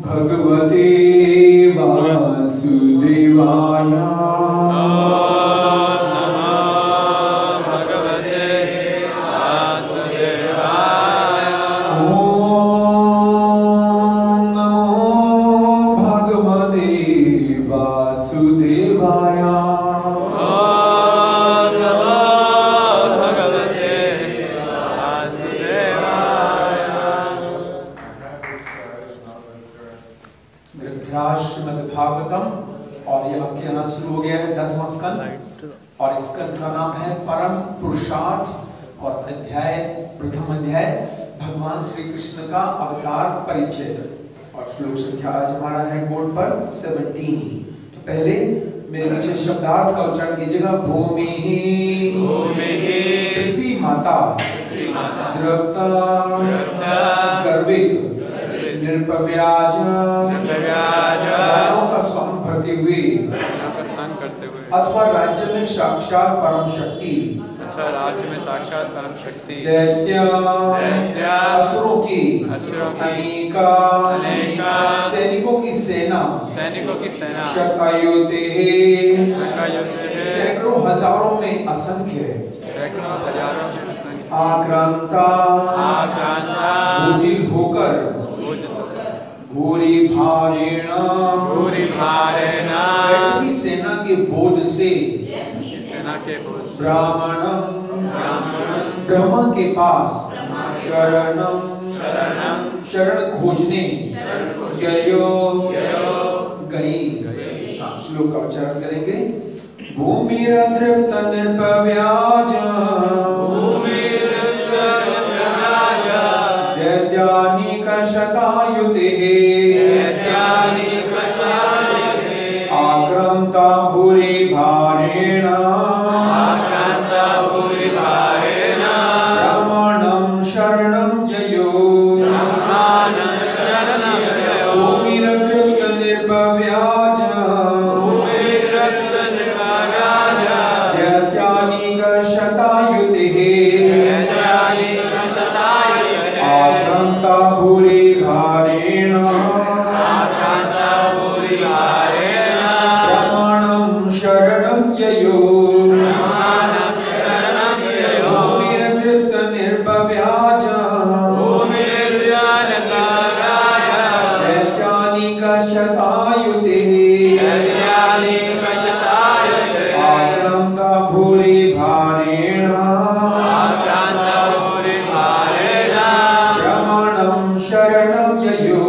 भगवते वासुदेवाय। और इस स्कंद का नाम है परम पुरुषार्थ और अध्याय प्रथम अध्याय भगवान श्री कृष्ण का अवतार परिचय। और श्लोक संख्या आज हमारा है बोर्ड पर 17। तो पहले मेरे पीछे शब्दार्थ का उच्चारण कीजिएगा। भूमि पृथ्वी माता द्रव्ता गर्वित निर्भव्याज राजाओं का स्वांग भरती हुई अथवा राज्य में साक्षात परम शक्ति दैत्य असुरों की अनेका सैनिकों की सेना शतायुते सैकड़ों हजारों में असंख्य आक्रांता भूजिल होकर भूरी भारेण की सेना के बोझ से ब्राह्मणम ब्रह्मा के पास शरणम शरण खोजने ययो गई। श्लोक का उच्चारण करेंगे। भूमिरदृप्त निर्भव्याज दैत्यानीक शतायुते आक्रांता भूरि भारेण ब्राह्मणं शरणं ययो भूमिरदृप्त निर्भव्याज दैत्यानीक शतायुते आक्रांता भूरि भारेण शरणं ययो भूमिरदृप्त निर्भव्याज दैत्यानीक शतायुते आक्रांता भूरि भारेण ब्राह्मणं शरणं ययो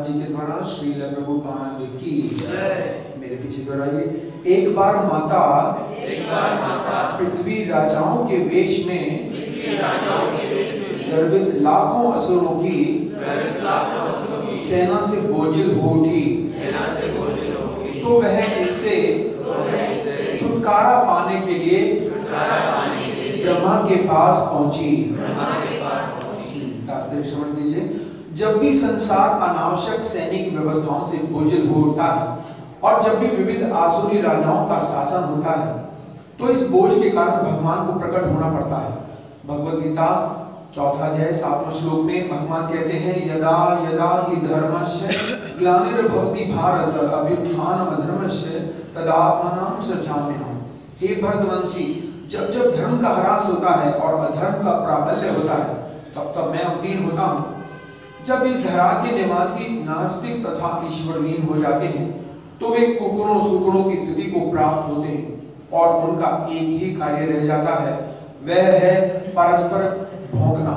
जी के द्वारा श्रील प्रभुपाद की मेरे पीछे दोहराइए। एक बार माता पृथ्वी राजाओं के वेश में गर्वित लाखों असुरों की सेना से बोझिल हो उठी, तो वह इससे छुटकारा पाने के लिए ब्रह्मा के पास पहुंची। श्रवण कीजिए। जब भी संसार अनावश्यक सैनिक व्यवस्थाओं से बोझिल हो उठता है और जब भी विविध आसुरी राजाओं का शासन होता है, तो इस बोझ के कारण भगवान को प्रकट होना पड़ता है। भगवद गीता 4 अध्याय 7वां श्लोक में भगवान कहते हैं, यदा यदा हि धर्मस्य ग्लानिर्भवति भारत अभ्युत्थानम् अधर्मस्य तदात्मानं सृजाम्यहम्। हे भरतवंशी, जब जब धर्म का ह्रास होता है और अधर्म का प्राबल्य होता है, तब तब मैं अवतीर्ण होता हूँ। जब इस धरा के निवासी नास्तिक तथा ईश्वरहीन हो जाते हैं, तो वे कुकुरों सुकुरों की स्थिति को प्राप्त होते हैं और उनका एक ही कार्य रह जाता है, वह है परस्पर भौंकना।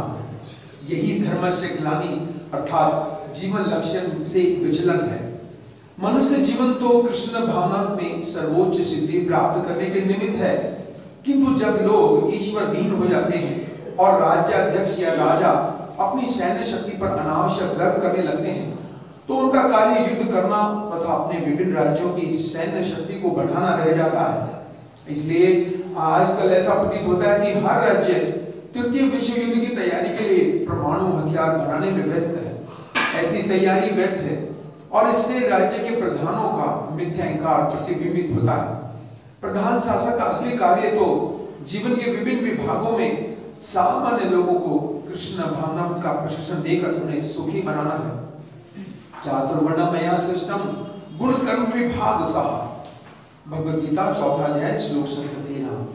यही धर्मस्य ग्लानि अर्थात जीवन लक्ष्य से विचलन है। मनुष्य जीवन तो कृष्ण भावना में सर्वोच्च सिद्धि प्राप्त करने के निमित्त है, किंतु जब लोग ईश्वरहीन हो जाते हैं और राज्याध्यक्ष या राजा अपनी सैन्य शक्ति पर अनावश्यक गर्व करने लगते हैं, तो उनका कार्य युद्ध करना तथा अपने विभिन्न राज्यों की सैन्य शक्ति को बढ़ाना रह जाता है। इसलिए आजकल ऐसा प्रतीत होता है कि हर राज्य तृतीय विश्व युद्ध की तैयारी के लिए परमाणु हथियार बनाने में व्यस्त है। ऐसी तैयारी व्यर्थ है और इससे राज्य के प्रधानों का मिथ्याहंकार प्रतिबिंबित होता है। प्रधान शासक का असली कार्य तो जीवन के विभिन्न विभागों में सामान्य लोगों को कृष्ण भावना का प्रशिक्षण देकर उन्हें सुखी बनाना है। चातुर्वर्णमया सिस्टम गुण कर्म विभाग सा। भगवद गीता 4 अध्याय श्लोक 13।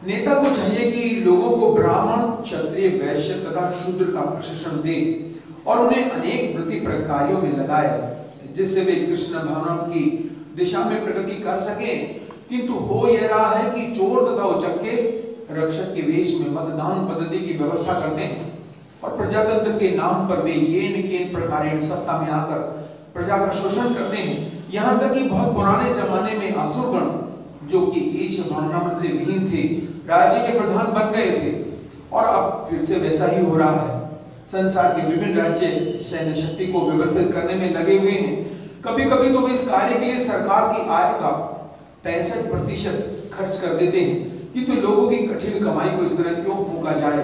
नेता को चाहिए कि लोगों को ब्राह्मण, क्षत्रिय, वैश्य तथा शूद्र का प्रशिक्षण दे और उन्हें अनेक वृत्तिपरक कार्यों में लगाए, जिससे वे कृष्ण भावना की दिशा में प्रगति कर सके। किंतु हो यह रहा है कि चोर तथा उचक्के रक्षक के वेश में मतदान पद्धति की व्यवस्था करते हैं और प्रजातंत्र के नाम पर वे येन प्रकार सत्ता में आकर प्रजा का शोषण करते हैं। यहाँ तक कि बहुत पुराने जमाने में असुरगण, जो कि ईश भावना से विहीन थे, राज्य के प्रधान बन गए थे और अब फिर से वैसा ही हो रहा है। संसार के विभिन्न राज्य सैन्य शक्ति को व्यवस्थित करने में लगे हुए हैं। कभी कभी तो वे इस कार्य के लिए सरकार की आय का 65% खर्च कर देते हैं, किंतु लोगों की कठिन कमाई को इस तरह क्यों फूंका जाए।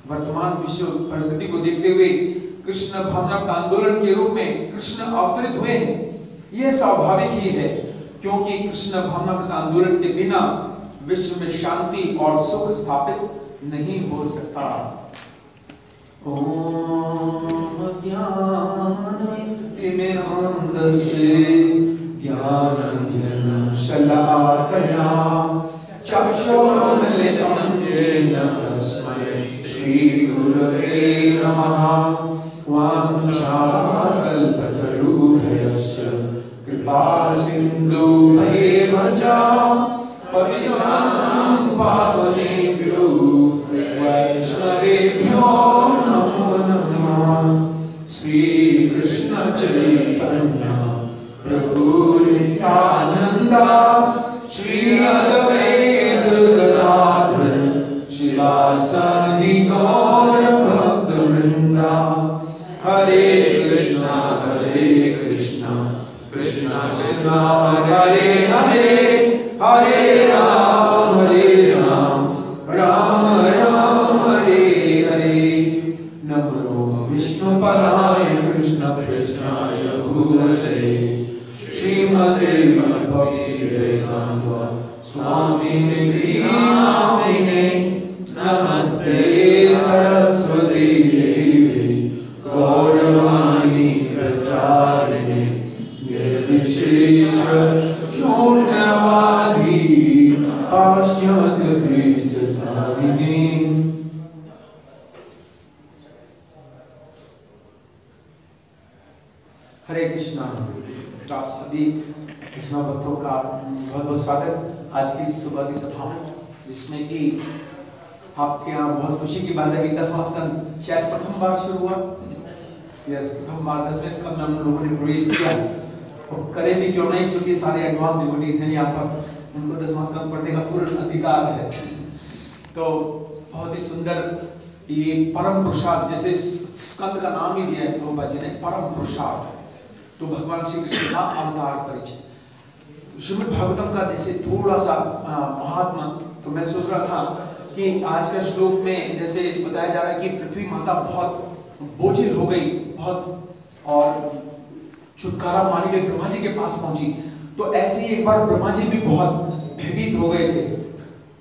वर्तमान विश्व परिस्थिति को देखते हुए कृष्ण भावना आंदोलन के रूप में कृष्ण अवतरित हुए हैं। यह स्वाभाविक ही है, क्योंकि कृष्ण भावना आंदोलन के बिना विश्व में शांति और सुख स्थापित नहीं हो सकता। ओम ज्ञानतिमिरान्धस्य ज्ञानाञ्जनं शलाकया चक्षुरुन्मीलितं येन तस्मै श्रीगुरवे नमः। वाञ्छाकल्पतरुभ्यश्च कृपासिन्धुभ्येव च पतितानां पावनेभ्यो वैष्णवेभ्यो नमो नमः। श्रीकृष्ण चैतन्य प्रभु नित्यानंद श्री अद्वैत गदाधर शिवासादि गौर भक्तवृंद। हरे कृष्णा कृष्णा कृष्णा हरे हरे, हरे राम राम राम हरे हरे। नमो विष्णुपदाय कृष्ण प्रेष्ठाय भूतले श्रीमते भक्तिवेदांत स्वामिनिधि नामिने। नमस्ते सरस्वती देवी गौरवाणी प्रचारिणे निर्विशेष शून्यवादी पाश्चात्य देशधारिणे। हरे कृष्णा। आप सभी कृष्ण भक्तों का बहुत बहुत स्वागत आज की सुबह की सभा में, जिसमें कि आपके यहाँ बहुत खुशी की बात है कि 10वां स्कंद शायद प्रथम बार शुरू हुआ। यस, प्रथम बार 10वें स्कंद में हम लोगों ने प्रवेश किया और करे भी क्यों नहीं, क्योंकि सारे एडवांस डिवोटीज हैं यहाँ पर, उनको 10वां स्कंद पढ़ने का पूर्ण अधिकार है। तो बहुत ही सुंदर ये परम पुरुषार्थ, जैसे स्कंद का नाम ही दिया है प्रभुपाद जी ने, परम पुरुषार्थ, तो भगवान श्री कृष्ण का अवतार परिचय। श्रीमद् भागवतम का जैसे थोड़ा सा महात्मा, तो मैं सोच रहा था कि आज का श्लोक में जैसे बताया जा रहा है कि पृथ्वी माता बहुत बोझिल हो गई, बहुत, और छुटकारा पाने के ब्रह्मा जी के पास पहुंची, तो ऐसे ही एक बार ब्रह्मा जी भी बहुत भयभीत हो गए थे।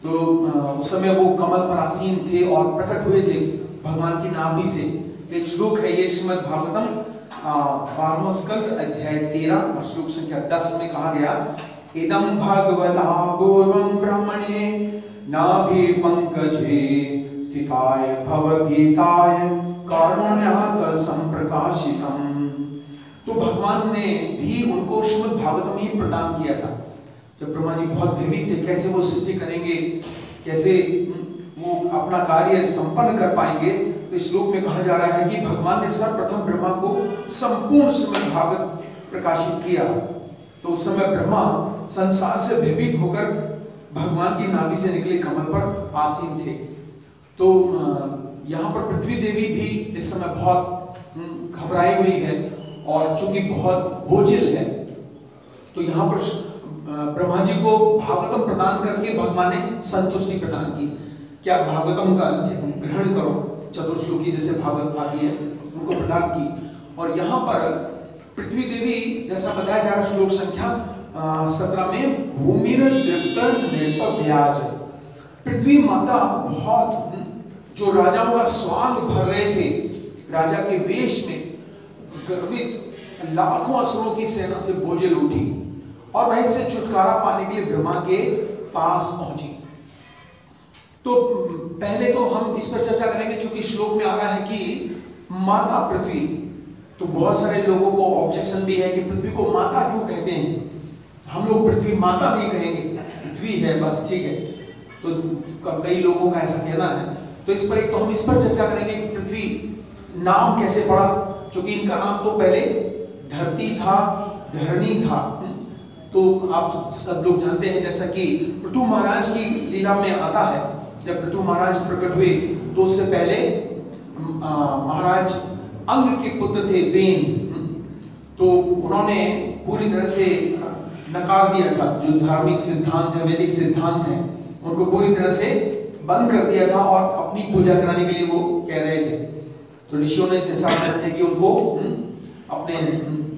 तो उस समय वो कमल पर आसीन थे और प्रकट हुए थे भगवान की नाभि से। एक श्लोक है ये श्रीमद् भागवतम 12वां स्कंद अध्याय 13 और श्लोक संख्या 10 में कहा गया, इदं भगवता पूर्वं ब्रह्मणे नाभि पंकजे स्थिताय भवभीताय कारुण्यात् संप्रकाशितम्। तो भगवान ने भी उनको श्रीमद् भागवतम ही प्रदान किया था। जब ब्रह्मा जी बहुत भयभीत थे, कैसे वो सृष्टि करेंगे, कैसे वो अपना कार्य संपन्न कर पाएंगे, तो इस श्लोक में कहा जा रहा है कि भगवान ने सर्वप्रथम ब्रह्मा को संपूर्ण श्रीमद् भागवत प्रकाशित किया। तो उस समय ब्रह्मा संसार से भयभीत होकर भगवान की नाभि से निकले कमल पर आसीन थे। तो यहाँ पर पृथ्वी देवी भी इस समय बहुत घबराई हुई है और चूंकि बहुत बोझिल है, तो यहाँ पर ब्रह्मा जी को भागवतम प्रदान करके भगवान ने संतुष्टि प्रदान की, क्या भागवतम का ग्रहण करो, चतुर्श्लोकी जैसे भागवत आदि है उनको प्रदान की। और यहाँ पर पृथ्वी देवी जैसा बताया जा रहा श्लोक संख्या 17 में, भूमि निर्पव्याज, पृथ्वी माता बहुत, जो राजाओं का स्वांग भर रहे थे, राजा के वेश में गर्वित लाखों असुरों की सेना से बोझिल उठी और वहीं से छुटकारा पाने के लिए ब्रह्मा के पास पहुंची। तो पहले तो हम इस पर चर्चा करेंगे, क्योंकि श्लोक में आ रहा है कि माता पृथ्वी, तो बहुत सारे लोगों को ऑब्जेक्शन भी है कि पृथ्वी को माता क्यों कहते हैं, हम लोग पृथ्वी माता नहीं कहेंगे, पृथ्वी है बस, ठीक है। तो कई लोगों का ऐसा कहना है, तो इस पर एक तो हम इस पर चर्चा करेंगे कि पृथ्वी नाम कैसे पड़ा, क्योंकि इनका नाम तो पहले धरती था, धरणी था। तो आप सब लोग जानते हैं, जैसा कि पृथु महाराज की लीला में आता है, जब पृथु महाराज प्रकट हुए तो उससे पहले महाराज अंग के पुत्र थे वेन, तो उन्होंने पूरी तरह से नकार दिया था, जो धार्मिक सिद्धांत है, वैदिक सिद्धांत है, उनको पूरी तरह से बंद कर दिया था और अपनी पूजा कराने के लिए वो कह रहे थे। तो ऋषियों ने जैसा कहते हैं कि उनको अपने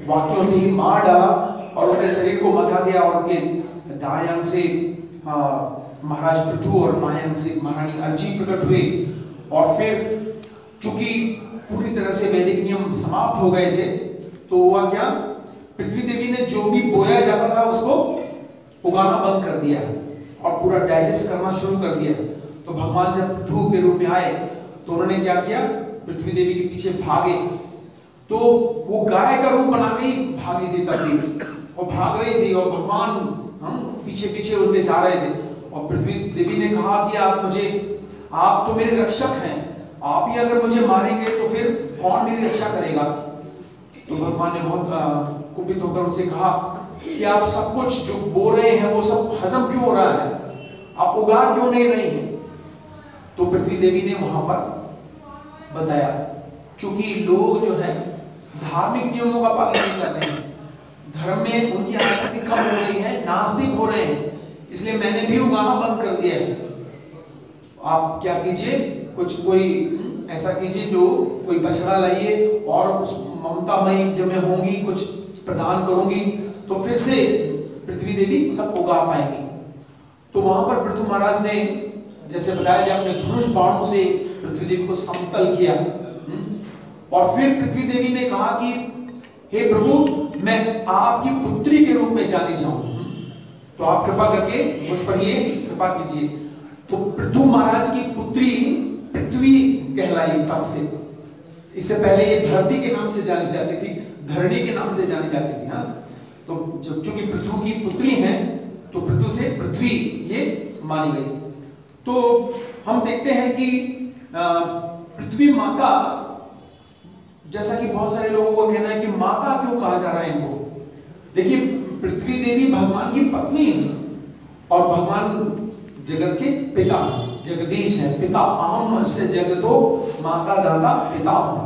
वाक्यों से ही मार डाला और उनके शरीर को मथा दिया, और उनके दाएं अंग से महाराज पृथु और बाएं अंग से महारानी अर्ची प्रकट हुए। और फिर चूंकि पूरी तरह से वैदिक नियम समाप्त हो गए थे, तो हुआ क्या, पृथ्वी देवी ने जो भी बोया जाता था उसको उगाना बंद कर दिया और पूरा डाइजेस्ट करना शुरू कर दिया। तो भगवान जब पृथु के रूप में आए तो उन्होंने क्या किया, पृथ्वी देवी के पीछे भागे, तो वो गाय का रूप बना के ही भागी थी तब भी, और भाग रही थी और भगवान हम पीछे पीछे उड़ते जा रहे थे। और पृथ्वी देवी ने कहा कि आप तो मेरे रक्षक हैं, आप ही अगर मुझे मारेंगे तो फिर कौन मेरी रक्षा करेगा। तो भगवान ने बहुत कुपित होकर उनसे कहा कि आप सब कुछ जो बोल रहे हैं वो सब हजम क्यों हो रहा है, आप उगा क्यों नहीं रही हैं। तो पृथ्वी देवी ने वहां पर बताया, चूंकि लोग जो है धार्मिक नियमों का पालन नहीं कर रहे हैं, धर्म में उनकी आसक्ति कम हो रही है, नास्तिक हो रहे हैं, इसलिए मैंने भी उगाना बंद कर दिया है। आप क्या कीजिए, कोई ऐसा कीजिए, जो कोई बछड़ा लाइए और उस ममतामयी जब मैं होंगी कुछ प्रदान करूंगी तो फिर से पृथ्वी देवी सब उगा पाएंगी। तो वहां पर पृथु महाराज ने जैसे बताया गया अपने धनुष बाणों से पृथ्वी देवी को समतल किया, और फिर पृथ्वी देवी ने कहा कि हे प्रभु, मैं आपकी पुत्री के रूप में जानी जाऊं, तो आप कृपा करके मुझ पर ये कृपा कीजिए। तो पृथु महाराज की पुत्री पृथ्वी कहलाई तब से, इससे पहले ये धरती के नाम से जानी जाती थी, धरणी के नाम से जानी जाती थी। हाँ, तो चूंकि पृथु की पुत्री हैं तो पृथु से पृथ्वी ये मानी गई। तो हम देखते हैं कि पृथ्वी माता जैसा कि बहुत सारे लोगों का कहना है कि माता क्यों कहा जा रहा है इनको। देखिए, पृथ्वी देवी भगवान की पत्नी है और भगवान जगत के पिता, जगदीश है, पिता अहम से जगतो माता दाता पितामह।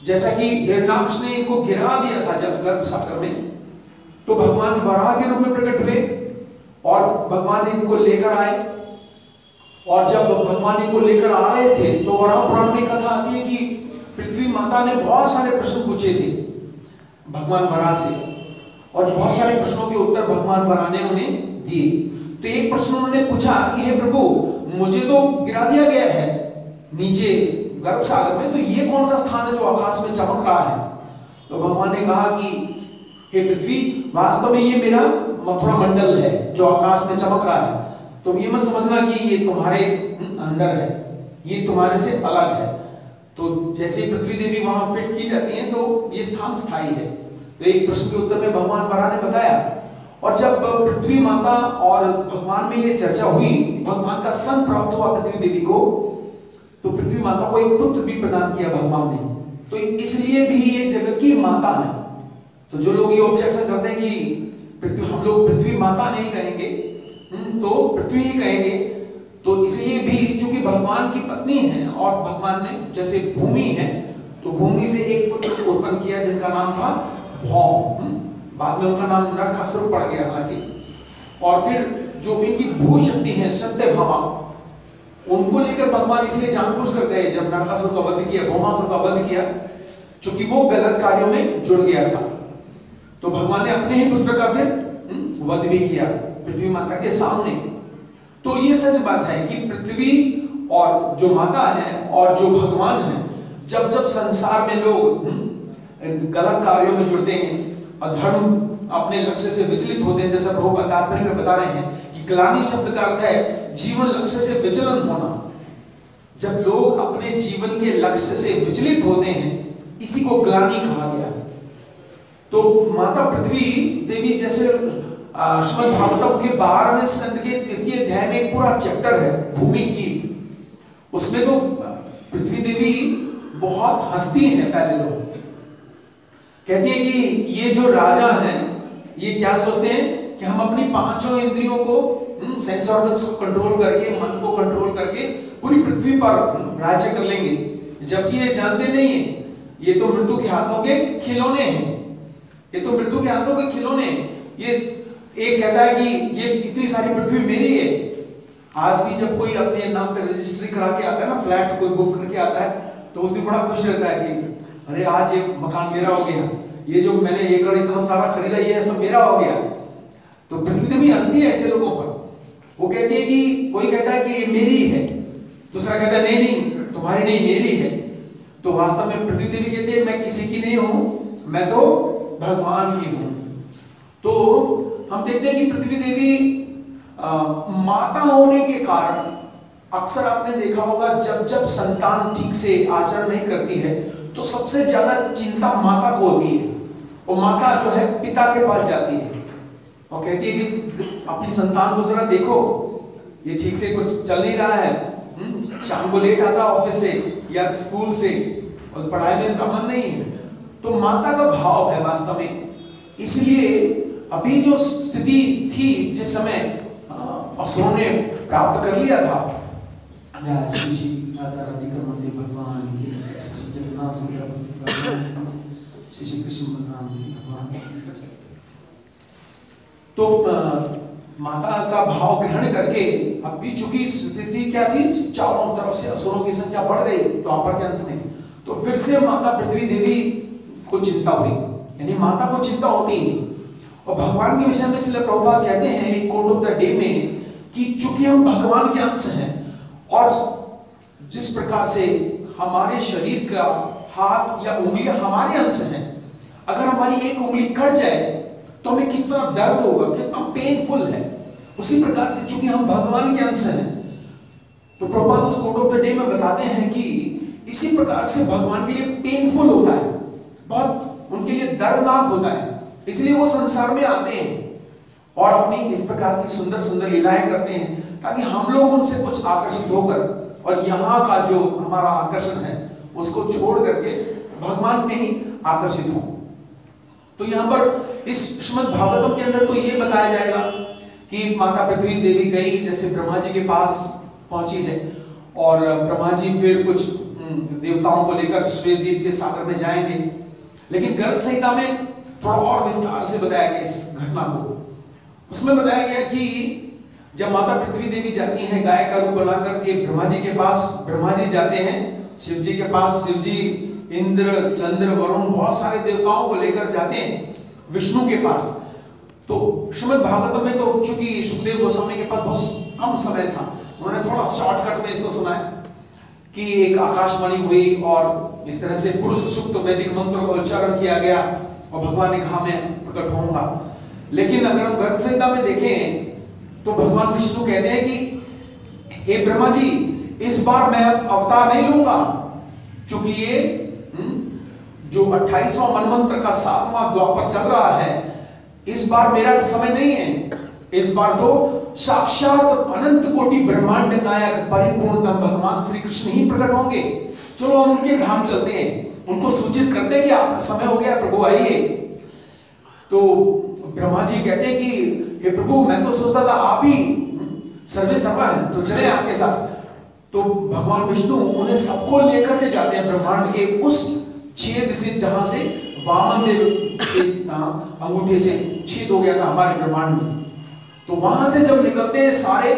जैसा कि हिरण्याक्ष ने इनको गिरा दिया था जब गर्भ सागर में, तो भगवान वराह के रूप में प्रकट हुए और भगवान इनको लेकर आए। और जब भगवान इनको लेकर आ रहे थे तो वराह पुराण में कथा आती है कि पृथ्वी माता ने बहुत सारे प्रश्न पूछे थे भगवान वराह से, और बहुत सारे प्रश्नों के उत्तर भगवान वराह ने उन्हें दिए। तो एक प्रश्न उन्होंने पूछा कि हे प्रभु, मुझे तो गिरा दिया गया है नीचे गर्भ सागर में, तो ये कौन सा स्थान है जो आकाश में चमक रहा है? तो भगवान ने कहा कि हे पृथ्वी, वास्तव में ये मेरा मथुरा मंडल है जो आकाश में चमक रहा है। तुम ये मत समझना कि ये तुम्हारे अंदर है, ये तुम्हारे से अलग है। तो जैसे पृथ्वी देवी वहां फिट की जाती है तो ये स्थान स्थायी है। तो एक प्रश्न के उत्तर में भगवान वराह ने बताया। और जब पृथ्वी माता और भगवान में ये चर्चा हुई, भगवान का सन प्राप्त हुआ पृथ्वी देवी को, तो पृथ्वी माता को एक पुत्र भी प्रदान किया भगवान ने। तो इसलिए भी ये जगत की माता है। तो जो लोग ये ऑब्जेक्शन करते हैं कि हम लोग पृथ्वी माता नहीं कहेंगे, तो पृथ्वी ही कहेंगे, तो इसलिए भी चूंकि भगवान की पत्नी है और भगवान ने जैसे भूमि है, तो भूमि से एक पुत्र उत्पन्न किया जिनका नाम था भौम। बाद में उनका नाम नरकासुर पड़ गया हालांकि। और फिर जो इनकी भू शक्ति है सत्यभामा, उनको लेकर भगवान इसलिए जानबूझ कर गए जब नरकासुर का वध किया, भौमासुर का वध किया, चूंकि वो गलत कार्यों में जुड़ गया था। तो भगवान ने अपने ही पुत्र का फिर वध भी किया पृथ्वी माता के सामने। तो ये सच बात है कि पृथ्वी और जो माता है और जो भगवान है, जब जब संसार में लोग गलत कार्यों में जुड़ते हैं, अधर्म अपने लक्ष्य से विचलित होते हैं, जैसा प्रभुपाद तात्पर्य में बता रहे हैं कि ग्लानि शब्द का अर्थ है जीवन लक्ष्य से विचलन होना। जब लोग अपने जीवन के लक्ष्य से विचलित होते हैं, इसी को ग्लानि कहा गया। तो माता पृथ्वी देवी, जैसे श्रीमद् भागवतम के 12वें स्कंद के 3 अध्याय में एक पूरा चैप्टर है भूमि गीत, उसमें तो पृथ्वी देवी बहुत हंसती है। पहले तो कहती है कि ये जो राजा हैं, ये क्या सोचते हैं कि हम अपनी 5 इंद्रियों को, सेंस ऑर्गन्स को कंट्रोल करके, मन को कंट्रोल करके पूरी पृथ्वी पर राज्य कर लेंगे, जबकि ये जानते नहीं है ये तो मृत्यु के हाथों के खिलौने हैं। ये तो मृत्यु के हाथों के खिलौने। ये एक कहता है कि ये इतनी सारी पृथ्वी मेरी है। आज भी जब कोई अपने नाम पे रजिस्ट्री करा के आता है ना, फ्लैट कोई बुक करके आता है, तो उस दिन बड़ा खुश रहता है कि अरे आज ये मकान मेरा हो गया, ये जो मैंने एकड़ इतना सारा खरीदा ये सब मेरा हो गया। तो पृथ्वी देवी हंसती है ऐसे लोगों पर। वो कहती है कि कोई कहता है कि ये मेरी है, दूसरा कहता है नहीं नहीं तुम्हारी नहीं मेरी है। तो वास्तव में पृथ्वी देवी कहती है मैं किसी की नहीं हूं, मैं तो भगवान की हूं। तो हम देखते हैं कि पृथ्वी देवी माता होने के कारण अक्सर आपने देखा होगा जब जब संतान ठीक से आचरण नहीं करती है तो सबसे ज्यादा चिंता माता को होती है। और माता जो है पिता के पास जाती है और कहती है कि अपनी संतान को जरा देखो, ये ठीक से कुछ चल नहीं रहा है, शाम को लेट आता ऑफिस से या स्कूल से और पढ़ाई में इसका मन नहीं है। तो माता का भाव है वास्तव में। इसलिए अभी जो स्थिति थी जिस समय असुरों ने प्राप्त कर लिया था, श्री श्री राधा राधिका मंदिर भगवान की, श्री जगन्नाथ श्री श्री कृष्ण भगवान की। तो माता का भाव ग्रहण करके अभी चूंकि स्थिति क्या थी, चारों तरफ से असुरों की संख्या बढ़ गई द्वापर के अंत में, तो फिर से माता पृथ्वी देवी को चिंता हुई, यानी माता को चिंता होती है। और भगवान के विषय में इसलिए प्रभुपाद कहते हैं एक कोट ऑफ द डे में कि चूंकि हम भगवान के अंश हैं और जिस प्रकार से हमारे शरीर का हाथ या उंगलियां हमारे अंश हैं, अगर हमारी एक उंगली कट जाए तो हमें कितना दर्द होगा, कितना पेनफुल है। उसी प्रकार से चूंकि हम भगवान के अंश हैं, तो प्रभुपाद उस कोट ऑफ द डे में बताते हैं कि इसी प्रकार से भगवान के लिए पेनफुल होता है, बहुत उनके लिए दर्दनाक होता है। इसलिए वो संसार में आते हैं और अपनी इस प्रकार की सुंदर सुंदर लीलाएं करते हैं ताकि हम लोग उनसे कुछ आकर्षित होकर और यहाँ का जो हमारा आकर्षण है उसको छोड़ करके भगवान में ही आकर्षित हो। तो यहाँ पर इस श्रीमद् भागवतम के अंदर तो ये बताया जाएगा कि माता पृथ्वी देवी गई, जैसे ब्रह्मा जी के पास पहुंची है, और ब्रह्मा जी फिर कुछ देवताओं को लेकर श्वेतद्वीप के सागर में जाएंगे। लेकिन गर्ग संहिता में थोड़ा और विस्तार से बताया गया इस घटना को। उसमें बताया गया कि जब माता पृथ्वी देवी जाती हैं गाय का रूप बनाकर के ब्रह्मा जी के पास, ब्रह्मा जी जाते हैं शिव जी के पास, शिव जी इंद्र, चंद्र, वरुण, बहुत सारे देवताओं को लेकर जाते हैं विष्णु के पास। तो श्रीमद् भागवतम में तो चूंकि सुखदेव गोस्वामी के पास बहुत कम समय था, उन्होंने थोड़ा शॉर्टकट में इसको सुनाया कि एक आकाशवाणी हुई और इस तरह से पुरुष सूक्त वैदिक मंत्रों का उच्चारण किया गया और भगवान ने कहा मैं प्रकट होऊंगा। लेकिन अगर हम गर्ग संहिता में देखें तो भगवान विष्णु कहते हैं कि हे ब्रह्मा जी, इस बार मैं अवतार नहीं लूंगा, क्योंकि ये जो 28वां मनवंतर का 7वां द्वापर चल रहा है, इस बार मेरा समय नहीं है। इस बार तो साक्षात अनंत कोटि ब्रह्मांड नायक परिपूर्णतम भगवान श्री कृष्ण ही प्रकट होंगे। चलो हम उनके धाम चलते हैं, उनको सूचित करते हैं कि आपका समय हो गया, प्रभु आइए। तो ब्रह्मा जी कहते हैं कि हे प्रभु, मैं तो सोचता था आप ही सर्वे सर्वा हैं, तो चले आपके साथ। तो भगवान विष्णु उन्हें सबको लेकर के जाते हैं ब्रह्मांड के उस छेद से जहां से वामन देव के अंगूठे से छेद हो गया था हमारे ब्रह्मांड में। तो वहां से जब निकलते हैं सारे,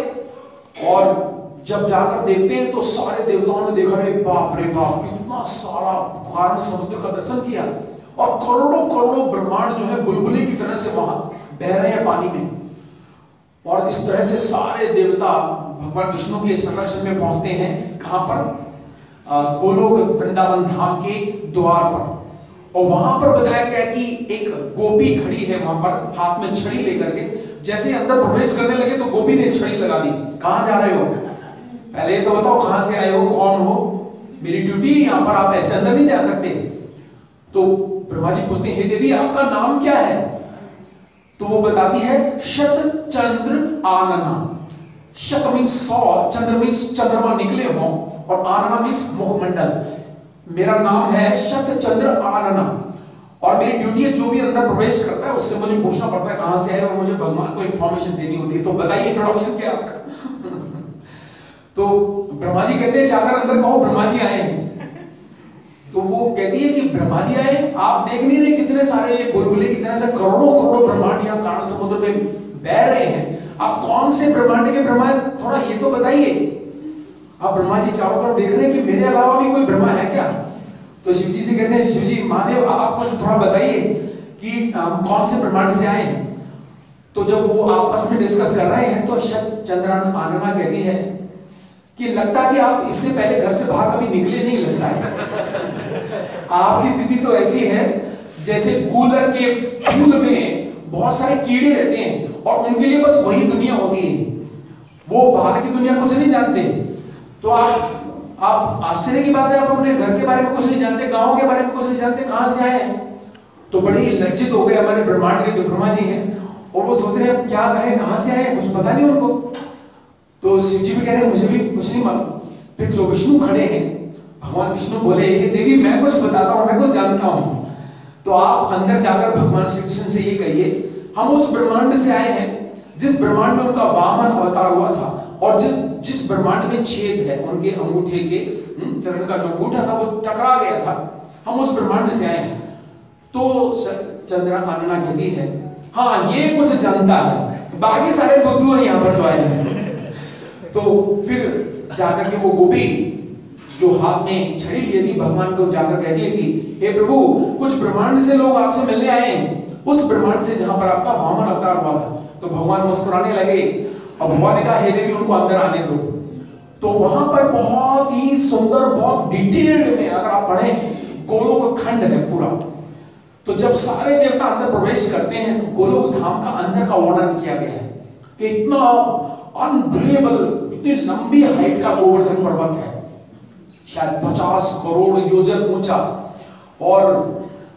और जब जाकर देखते हैं तो सारे देवताओं ने देखा, रे बाप रे बाप, कितना सारा कारण समुद्र का दर्शन किया, और करोड़ों करोड़ों ब्रह्मांड जो है बुलबुले की तरह से वहां बह रहे हैं पानी में। और इस तरह से सारे देवता भगवान विष्णु के संरक्षण में पहुंचते हैं। कहां पर? गोलोक वृंदावन धाम के द्वार पर। और वहां पर बताया गया कि एक गोपी खड़ी है वहां पर, हाथ में छड़ी लेकर के। जैसे अंदर प्रवेश करने लगे तो गोपी ने छड़ी लगा दी। कहां जा रहे हो? पहले ये तो बताओ कहां से आए हो, कौन हो? मेरी ड्यूटी है यहाँ पर, आप ऐसे अंदर नहीं जा सकते। तो ब्रह्मा जी पूछते हैं, हे देवी आपका नाम क्या है? तो वो बताती है शत चंद्र आनना। शत मीन्स 100, चंद्र मीन्स चंद्रमा निकले हो, और आनना मीन्स मुखमंडल। मेरा नाम है शत चंद्र आनना, और मेरी ड्यूटी है जो भी अंदर प्रवेश करता है उससे मुझे पूछना पड़ता है कहां से आए, और मुझे भगवान को इंफॉर्मेशन देनी होती है। तो बताइए इंट्रोडक्शन क्या आपका? तो ब्रह्मा जी कहते हैं जाकर अंदर कहो ब्रह्मा जी आए हैं। तो वो कहती है कि ब्रह्मा जी आए, आप देख नहीं रहे कितने सारे बुलबुले की तरह से करोड़ों करोड़ों ब्रह्मांड यहाँ कारण समुद्र में बह रहे हैं, आप कौन से ब्रह्मांड के ब्रह्मा है, थोड़ा ये तो बताइए। अब ब्रह्मा जी चारों तरफ देख रहे हैं कि मेरे अलावा भी कोई ब्रह्मा है क्या? तो शिव जी से कहते हैं, शिव जी महादेव आप कुछ थोड़ा बताइए कि कौन से ब्रह्मांड से आए हैं। तो जब वो आपस में डिस्कस कर रहे हैं तो शत चंद्रान आनना कहती है कि लगता है कि आप इससे पहले घर से बाहर कभी निकले नहीं, लगता है आपकी स्थिति तो ऐसी है जैसे कूलर के फ्यूल में बहुत सारे कीड़े रहते हैं और उनके लिए बस वही दुनिया होती है, वो बाहर की दुनिया कुछ नहीं जानते। तो आप आश्चर्य की बात है, आप अपने घर के बारे में कुछ नहीं जानते, गांव के बारे में कुछ नहीं जानते, कहां से आए हैं? तो बड़ी लज्जित हो गए हमारे ब्रह्मांड के जो ब्रह्मा जी हैं, और वो सोच रहे हैं क्या कहें, कहां से आए, कुछ पता नहीं उनको। तो शिव जी भी कह रहे हैं मुझे भी कुछ नहीं मालूम। फिर जो विष्णु खड़े हैं, भगवान विष्णु बोले, हे देवी मैं कुछ बताता हूं, मैं कुछ जानता हूं। तो आप अंदर जाकर भगवान श्री कृष्ण से ये कहिए, हम उस ब्रह्मांड से आए हैं जिस ब्रह्मांड में उनका वामन अवतार हुआ था, और जिस ब्रह्मांड में छेद है उनके अंगूठे के चरण का जो अंगूठा था वो टकरा गया था, हम उस ब्रह्मांड से आए हैं। तो चंद्रा आनना कहती है, हाँ ये कुछ जानता है, बाकी सारे बुद्धू हैं यहाँ पर जो आए हैं। तो फिर जाकर के वो गोपी जो हाथ में छड़ी लिए थी भगवान को जाकर कह दिया कि हे प्रभु कुछ ब्रह्मांड से लोग आपसे मिलने आए हैं, उस ब्रह्मांड से जहां पर आपका वामन अवतार हुआ था। तो भगवान मुस्कुराने लगे और भगवान ने कहा हे देवी उनको अंदर आने दो। तो वहां पर बहुत ही सुंदर, बहुत डिटेल्ड में अगर आप पढ़ें, गोलोक खंड है पूरा। तो जब सारे देवता अंदर प्रवेश करते हैं तो गोलोक धाम का अंदर का वर्णन किया गया है कि इतना अनबिलीवेबल, इतनी लंबी हाइट का गोवर्धन पर्वत है, शायद 50 करोड़ योजन ऊंचा, और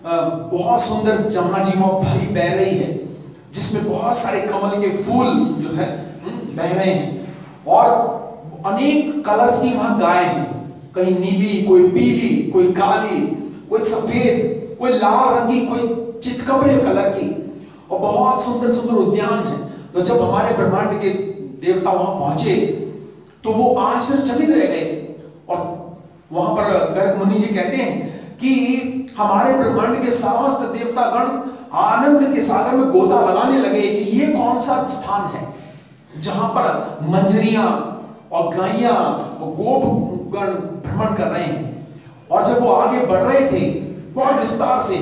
बहुत सुंदर जमुना जी वहां भरी बह रही है, जिसमें बहुत सारे कमल के फूल जो है बह रहे हैं, और अनेक कलर्स की वहां गाय हैं, कहीं नीली, कोई पीली, कोई काली, कोई सफेद, कोई लाल रंग की, कोई चितकबरे कलर की, और बहुत सुंदर सुंदर उद्यान है। तो जब हमारे ब्रह्मांड के देवता वहां पहुंचे तो वो आश्चर्यचकित रह गए। और वहां पर गर्ग मुनि जी कहते हैं कि हमारे ब्रह्मांड के समस्त देवतागण आनंद के सागर में गोता लगाने लगे कि ये कौन सा स्थान है जहां पर मंजरियां और गायियां और गोपगण भ्रमण कर रहे हैं। और जब वो आगे बढ़ रहे थे बहुत विस्तार से,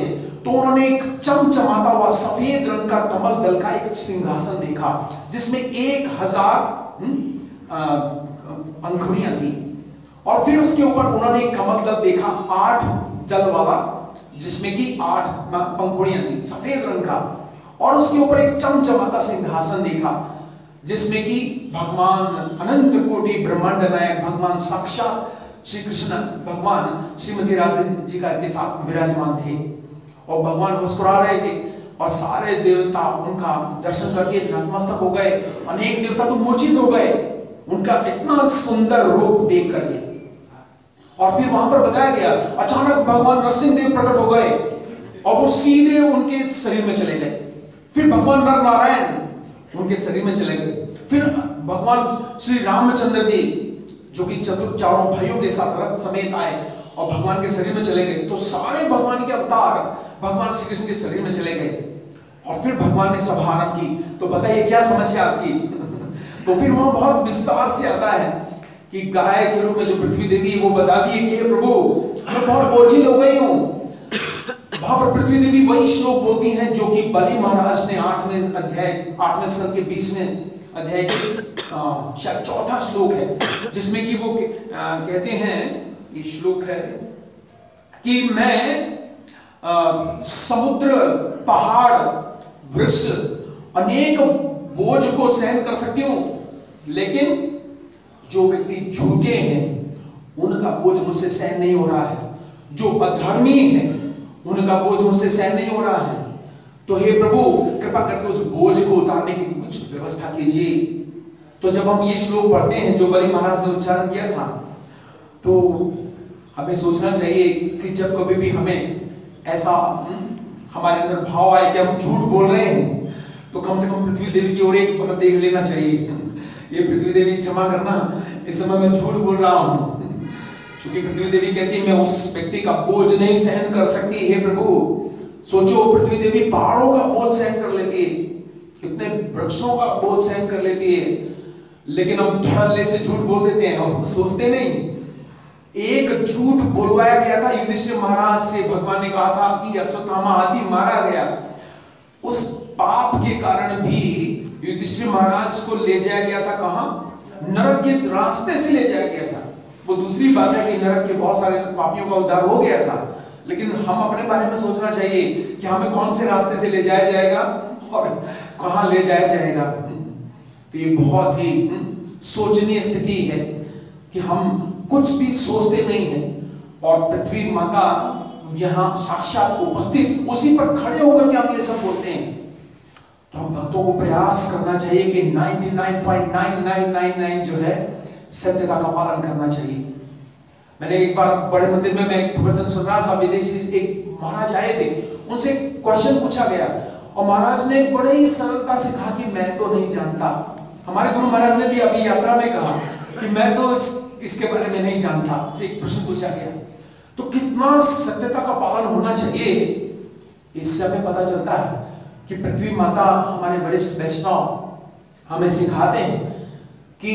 तो उन्होंने एक चमचमाता हुआ सफेद रंग का कमल दल का एक सिंहासन देखा जिसमें 1000 अंकुरियां थी। और फिर उसके ऊपर उन्होंने एक कमल दल देखा 8 जल वाला, जिसमें कि 8 पंखुड़ियां थी सफेद रंग का। और उसके ऊपर एक चमचमाता सिंहासन देखा जिसमें कि भगवान अनंत कोटि ब्रह्मांड नायक भगवान साक्षात श्री कृष्ण भगवान श्रीमती राधा जी का के साथ विराजमान थे। और भगवान मुस्कुरा रहे थे और सारे देवता उनका दर्शन करके नतमस्तक हो गए। अनेक देवता तो मूर्छित हो गए उनका इतना सुंदर रूप देख करके। और फिर वहां पर बताया गया अचानक भगवान नरसिंह देव प्रकट हो गए और वो सीधे उनके शरीर में चले गए। फिर भगवान नर नारायण उनके शरीर में चले गए। फिर भगवान श्री रामचंद्र जी जो कि चारों भाइयों के साथ रथ समेत आए और भगवान के शरीर में चले गए। तो सारे भगवान के अवतार भगवान श्री कृष्ण के शरीर में चले गए। और फिर भगवान ने सभा आरंभ की। तो बताइए क्या समस्या आपकी? तो फिर वहां बहुत विस्तार से आता है कि गाय के रूप में जो पृथ्वी देवी वो बताती है कि हे प्रभु मैं बहुत बोझिल हो गई हूं। वहां पर पृथ्वी देवी वही श्लोक बोलती हैं जो कि बलि महाराज ने 8वें अध्याय 8वें स्कंद के 20वें अध्याय के शायद 4था श्लोक है जिसमें कि वो कहते हैं, ये श्लोक है कि मैं समुद्र पहाड़ वृक्ष अनेक बोझ को सहन कर सकती हूं, लेकिन जो व्यक्ति झूठे हैं उनका बोझ मुझसे सहन नहीं हो रहा है। जो अधर्मी है उनका बोझ मुझसे सहन नहीं हो रहा है। तो हे प्रभु कृपा करके उस बोझ को उतारने की कुछ व्यवस्था कीजिए। तो जब हम ये श्लोक पढ़ते हैं जो बलि महाराज ने उच्चारण किया था, तो हमें सोचना चाहिए कि जब कभी भी हमें ऐसा हमारे अंदर भाव आए कि हम झूठ बोल रहे हैं, तो कम से कम पृथ्वी देवी की ओर एक बार देख लेना चाहिए। ये पृथ्वी देवी क्षमा करना, इस समय मैं झूठ बोल रहा हूं। क्योंकि पृथ्वी देवी कहती है मैं उस व्यक्ति का बोझ नहीं सहन कर सकती। हे प्रभु सोचो, पृथ्वी देवी पहाड़ों का बोझ सहन कर लेती है, कितने वृक्षों का बोझ सहन कर लेती है, लेकिन हम धड़ल्ले से झूठ बोल देते हैं और सोचते नहीं। एक झूठ बोलवाया गया था युधिष्ठिर महाराज से। भगवान ने कहा था कि अश्वत्थामा हाथी मारा गया। उस पाप के कारण भी युधिष्ठिर महाराज को ले जाया गया था कहां? नरक के रास्ते से ले जाया गया था। वो दूसरी बात है कि नरक के बहुत सारे पापियों का उद्धार हो गया था, लेकिन हम अपने बारे में सोचना चाहिए कि हमें कौन से रास्ते से ले जाया जाएगा और कहां ले जाया जाएगा। तो ये बहुत ही सोचनीय स्थिति है कि हम कुछ भी सोचते नहीं हैं और पृथ्वी माता यहां साक्षात उपस्थित उसी पर खड़े होकर के हम ये सब बोलते हैं। तो हम भक्तों को प्रयास करना चाहिए कि 99.9999 जो है सत्यता का पालन करना चाहिए। मैंने एक बार बड़े मंदिर में मैं एक प्रवचन सुन रहा था, विदेशी एक महाराज आए थे, उनसे क्वेश्चन पूछा गया और महाराज ने बड़े ही सरलता से कहा कि मैं तो नहीं जानता। हमारे गुरु महाराज ने भी अभी यात्रा में कहा कि मैं तो इसके बारे में नहीं जानता। एक प्रश्न पूछा गया तो कितना सत्यता का पालन होना चाहिए, इससे हमें पता चलता है कि पृथ्वी माता हमारे वरिष्ठ वैष्णव हमें सिखाते हैं कि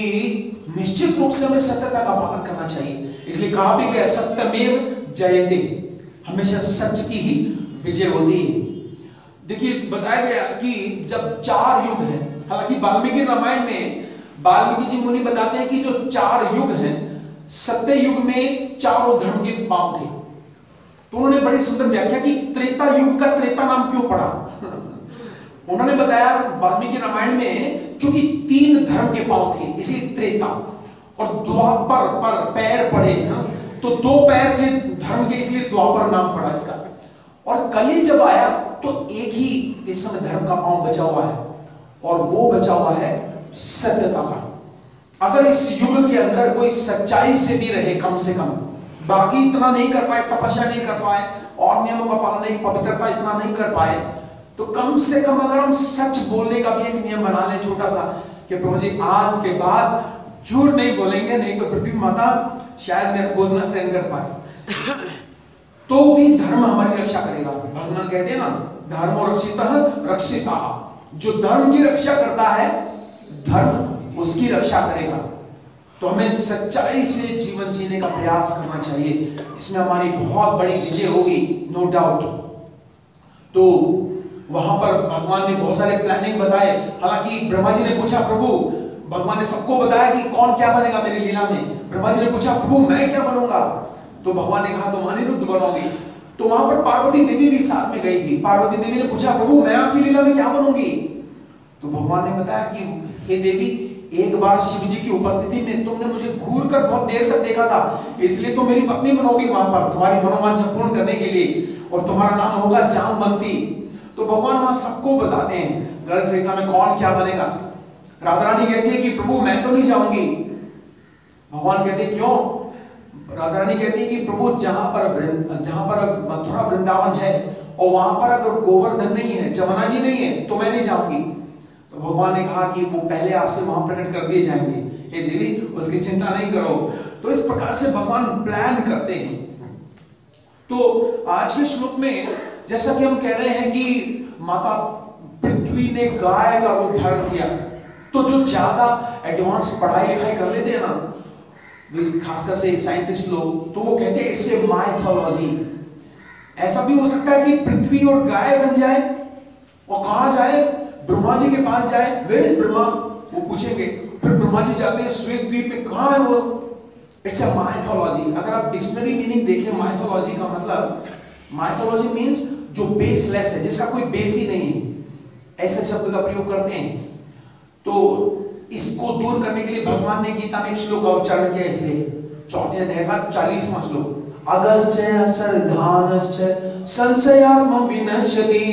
निश्चित रूप से हमें सत्यता का पालन करना चाहिए। इसलिए कहा भी गया सत्यमेव जयते, हमेशा सच की ही विजय होती है। देखिए बताया गया कि जब 4 युग हैं, हालांकि वाल्मीकि रामायण में वाल्मीकि जी मुनि बताते हैं कि जो 4 युग हैं, सत्य युग में चारों धर्म के पाप थे। तो उन्होंने बड़ी सुंदर व्याख्या की त्रेता युग का त्रेता नाम क्यों पड़ा। उन्होंने बताया वाल्मीकि रामायण में चूंकि 3 धर्म के पांव थे इसलिए त्रेता, और द्वापर पर पैर पड़े तो 2 पैर थे धर्म के इसलिए द्वापर नाम पड़ा इसका। और कली जब आया तो एक ही इस समय धर्म का पांव बचा हुआ है और वो बचा हुआ है सत्यता का। अगर इस युग के अंदर कोई सच्चाई से भी रहे, कम से कम बाकी इतना नहीं कर पाए, तपस्या नहीं कर पाए और नियमों का पालन नहीं, पवित्रता इतना नहीं कर पाए, तो कम से कम अगर हम सच बोलने का भी एक नियम बना लें छोटा सा कि प्रभु जी आज के बाद झूठ नहीं बोलेंगे, नहीं तो पृथ्वी माता शायद मेरा बोझ ना सहन कर पाए, तो भी धर्म हमारी रक्षा करेगा। भगवान कहते हैं ना, धर्मो रक्षितः रक्षिता, जो धर्म की रक्षा करता है धर्म उसकी रक्षा करेगा। तो हमें सच्चाई से जीवन जीने का प्रयास करना चाहिए, इसमें हमारी बहुत बड़ी विजय होगी, नो डाउट। तो वहां पर भगवान ने बहुत सारे प्लानिंग बताए। हालांकि ब्रह्मा जी ने पूछा, प्रभु, भगवान ने सबको बताया कि कौन क्या बनेगा मेरी लीला में। ब्रह्मा जी ने पूछा, प्रभु मैं क्या बनूंगा? तो भगवान ने कहा तुम अनिरुद्ध बनोगी। तो वहां पर पार्वती देवी भी साथ में गई थी। पार्वती देवी ने पूछा, प्रभु मैं आपकी लीला में क्या बनूंगी? तो भगवान ने बताया कि हे देवी, एक बार शिव जी की उपस्थिति में तुमने मुझे घूर कर बहुत देर तक देखा था, इसलिए तुम मेरी पत्नी बनोगी वहां पर तुम्हारी मनोवांछा पूर्ण करने के लिए, और तुम्हारा नाम होगा जामवंती। तो भगवान वहां सबको बताते हैं गर्ग संहिता में कौन क्या बनेगा। राधा रानी कहती है कि प्रभु मैं तो नहीं जाऊंगी। भगवान कहते हैं क्यों? राधा रानी कहती है कि प्रभु जहां पर मथुरा वृंदावन है और वहां पर अगर गोवर्धन नहीं है, जमुना जी नहीं है, तो मैं नहीं जाऊंगी। तो भगवान ने कहा कि वो पहले आपसे वहां प्रकट कर दिए जाएंगे, हे देवी उसकी चिंता नहीं करो। तो इस प्रकार से भगवान प्लान करते हैं। तो आज के श्लोक में जैसा कि हम कह रहे हैं कि माता पृथ्वी ने गाय का रूप धारण किया, तो जो ज्यादा एडवांस पढ़ाई लिखाई कर लेते हैं ना, खासकर से साइंटिस्ट लोग, तो वो कहते हैं इससे माइथोलॉजी। ऐसा भी हो सकता है कि पृथ्वी और गाय बन जाए और कहा जाए, ब्रह्मा जी के पास जाए, वेयर इज ब्रह्मा, वो पूछेंगे। फिर ब्रह्मा जी जाते हैं श्वेत द्वीप पे, कहां है वो? It's a mythology. अगर आप डिक्शनरी मीनिंग देखें माइथोलॉजी का मतलब, माइथोलॉजी मीन्स जो बेसलेस है, जिसका कोई बेस ही नहीं है, ऐसे शब्द का प्रयोग करते हैं। तो इसको दूर करने के लिए भगवान ने गीता में एक श्लोक का उच्चारण किया, इसलिए 4th अध्याय का 40वां श्लोक, अगस्त्य सर्धानश्च संशयात्म विनश्यति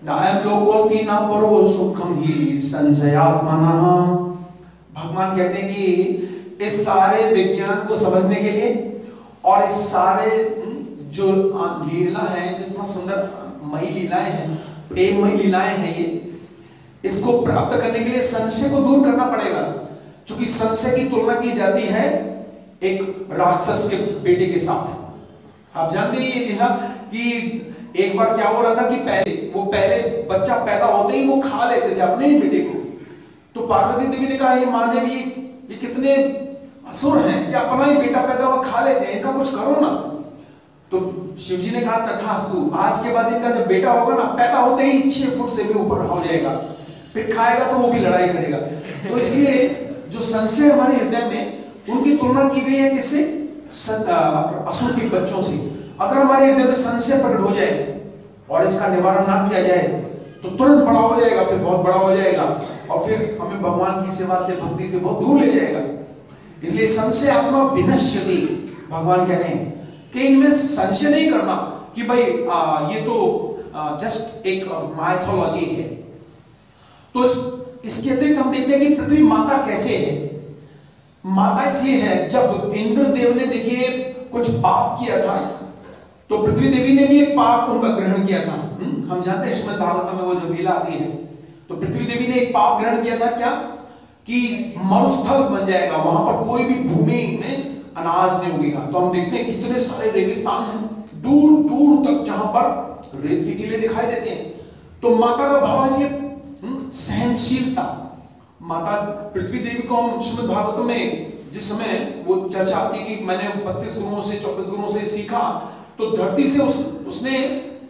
नायम लोकोस्ति न परो सुखम ही संशयात्मनः। भगवान कहते हैं कि इस सारे विज्ञान को समझने के लिए और इस सारे जो लीला है, जितना सुंदर मई लीलाएं हैं, प्रेममयी लीलाएं हैं, ये इसको प्राप्त करने के लिए संशय को दूर करना पड़ेगा। क्योंकि संशय की तुलना की जाती है एक राक्षस के बेटे के साथ। आप जानते हैं ये लीला कि एक बार क्या हो रहा था कि पहले बच्चा पैदा होते ही वो खा लेते थे अपने ही बेटे को। तो पार्वती देवी ने कहा, हे महादेवी, ये कितने असुर हैं, क्या अपना ही बेटा पैदा हुआ खा लेते हैं, इनका कुछ करो ना। तो शिव जी ने कहा, तथास्तु, आज के बाद इनका जब बेटा होगा ना, पैदा होते ही 6 फुट से भी ऊपर हो जाएगा, फिर खाएगा तो वो भी लड़ाई करेगा। तो इसलिए जो संशय हमारे हृदय में, उनकी तुलना की गई है किससे? असुर के बच्चों से। अगर हमारे हृदय में संशय प्रकट हो जाए और इसका निवारण ना किया जाए तो तुरंत बड़ा हो जाएगा, फिर बहुत बड़ा हो जाएगा और फिर हमें भगवान की सेवा से, भक्ति से बहुत दूर ले जाएगा। इसलिए संशय आत्मा विनश्यति, भगवान कह रहे हैं कि इनमें संशय नहीं करना कि भाई ये तो जस्ट एक माइथोलॉजी है। तो इसके अतिरिक्त हम देखते हैं कि पृथ्वी माता कैसे है। माता इसलिए है, जब इंद्रदेव ने देखिए कुछ पाप किया था, तो पृथ्वी देवी ने भी एक पाप उनका ग्रहण किया था। हम जानते हैं श्रीमद् भागवत में वो जो लीला आती है, तो पृथ्वी देवी ने एक पाप ग्रहण किया था, क्या? कि मरुस्थल बन जाएगा, वहां पर कोई भी भूमि में अनाज नहीं उगेगा। तो हम देखते हैं कितने सारे रेगिस्तान हैं, दूर दूर तक, जहां पर रेत के टीले दिखाई देते हैं। तो माता का भाव है सहनशीलता। माता पृथ्वी देवी को हम श्रीमद् भागवत में जिस समय वो चर्चा आती है कि मैंने 32 गुरुओं से 24 गुरुओं से सीखा, तो धरती से उसने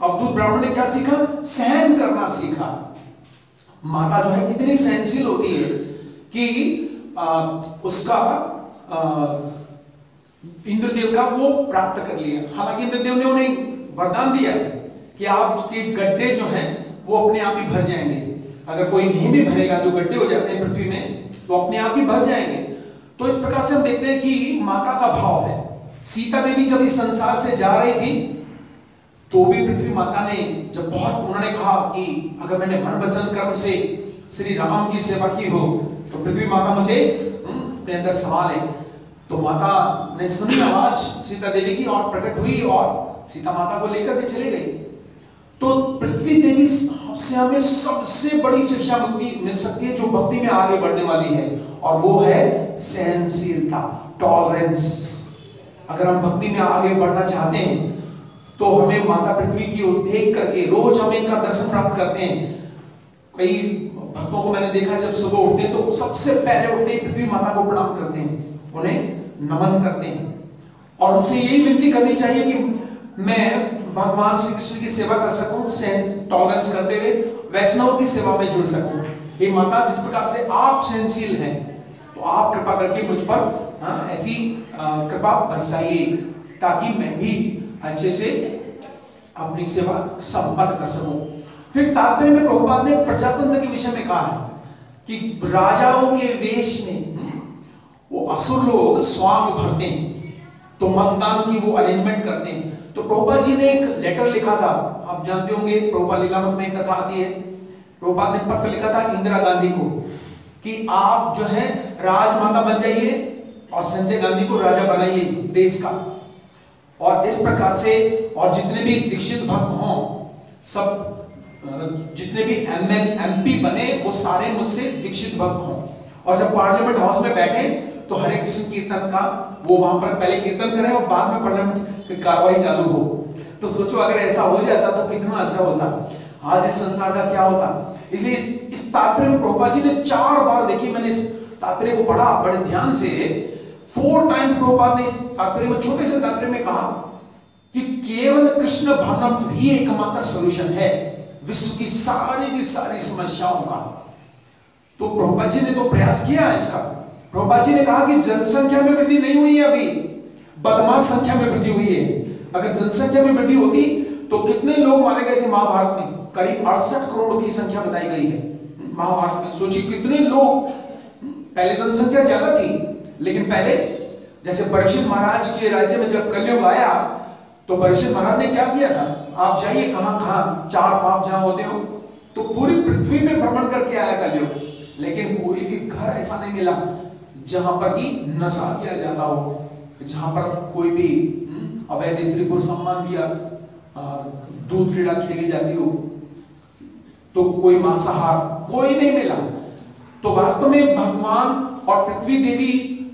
अवधूत ब्राह्मण ने क्या सीखा? सहन करना सीखा। माता जो है कितनी सहनशील होती है कि उसका इंद्रदेव का वो प्राप्त कर लिया। हालांकि इंद्रदेव ने उन्हें वरदान दिया कि आपके गड्ढे जो हैं वो अपने आप ही भर जाएंगे। अगर कोई नहीं भी भरेगा, जो गड्ढे हो जाते हैं पृथ्वी में, तो अपने आप ही भर जाएंगे। तो इस प्रकार से हम देखते हैं कि माता का भाव है। सीता देवी जब इस संसार से जा रही थी, तो भी पृथ्वी माता ने जब बहुत उन्होंने कहा कि अगर मैंने मन वचन कर्म से श्री राम की सेवा की हो, तो पृथ्वी माता मुझे अपने अंदर संभाले। तो माता ने सुनी आवाज सीता देवी की और प्रकट हुई और सीता माता को लेकर के चली गई। तो पृथ्वी देवी से हमें सबसे बड़ी शिक्षा मिल सकती है जो भक्ति में आगे बढ़ने वाली है, और वो है सहनशीलता, टॉलरेंस। अगर हम भक्ति में आगे बढ़ना चाहते हैं तो हमें माता पृथ्वी की ओर देख करके, रोज हम इनका दर्शन प्राप्त करते हैं। कई भक्तों को मैंने देखा जब सुबह उठते हैं तो सबसे पहले उठते ही पृथ्वी माता को प्रणाम करते हैं, उन्हें नमन करते हैं, और उनसे यही विनती करनी चाहिए कि मैं भगवान श्री कृष्ण की सेवा कर सकूं, टॉलरेंस करते हुए वैष्णव की सेवा में जुड़ सकूं। हे माता, जिस प्रकार से आप सहनशील हैं तो आप कृपा करके मुझ पर ऐसी कृपा बरसाइए ताकि मैं भी अच्छे से अपनी सेवा संपन्न कर सकूं। फिर तात्पर्य में प्रभुपाद ने प्रजातंत्र के विषय में कहा है कि राजाओं के वेश में वो असुर लोग स्वांग भरते हैं, तो मतदान की वो अरेंजमेंट करते हैं। तो प्रभुपाद जी ने एक लेटर लिखा था, आप जानते होंगे, प्रभुपाद लीलामृत में एक कथा आती है। प्रभुपाद ने पत्र लिखा था इंदिरा गांधी को कि आप जो है राजमाता बन जाइए और संजय गांधी को राजा बनाइए देश का। और इस प्रकार से, और जितने भी दीक्षित भक्त हों, सब जितने भी एमपी बने वो सारे मुझसे दीक्षित भक्त हों। और जब पार्लियामेंट हाउस में बैठे तो हरे कृष्ण कीर्तन का वो वहां पर पहले कीर्तन करें और बाद में पार्लियामेंट की कार्रवाई चालू हो। तो सोचो अगर ऐसा हो जाता तो कितना अच्छा होता, आज इस संसार का क्या होता। इसलिए इस तात्पर्य में प्रभुपाद जी ने 4 बार, देखिए मैंने इस तात्पर्य को पढ़ा बड़े ध्यान से, 4 टाइम प्रभुपाद ने इस तात्पर्य में, छोटे से तात्पर्य में कहा कि केवल कृष्ण भावनामृत ही एकमात्र सॉल्यूशन है विश्व की सारी समस्याओं का। तो प्रभुपाद जी ने तो प्रयास किया इसका। प्रभुपाद जी ने कहा कि जनसंख्या में वृद्धि नहीं हुई है, अभी बदमाश संख्या में वृद्धि हुई है। अगर जनसंख्या में वृद्धि होती तो कितने लोग मारे गए थे महाभारत में? करीब 68 करोड़ की संख्या बताई गई है महाभारत में। सोचिए कितने लोग, पहले जनसंख्या ज्यादा थी, लेकिन पहले जैसे परीक्षित महाराज के राज्य में जब कलयुग आया तो परीक्षित महाराज ने क्या किया था, आप जाइए कहां 4 पाप जहां होते हो, तो पूरी पृथ्वी में भ्रमण करके आया कलयुग, लेकिन कोई भी घर ऐसा नहीं मिला जहां पर कि नशा किया जाता हो, जहां पर कोई भी अवैध स्त्री को सम्मान दिया, दूध क्रीड़ा खेली जाती हो, तो कोई मांसाहार कोई नहीं मिला। तो वास्तव में भगवान और पृथ्वी देवी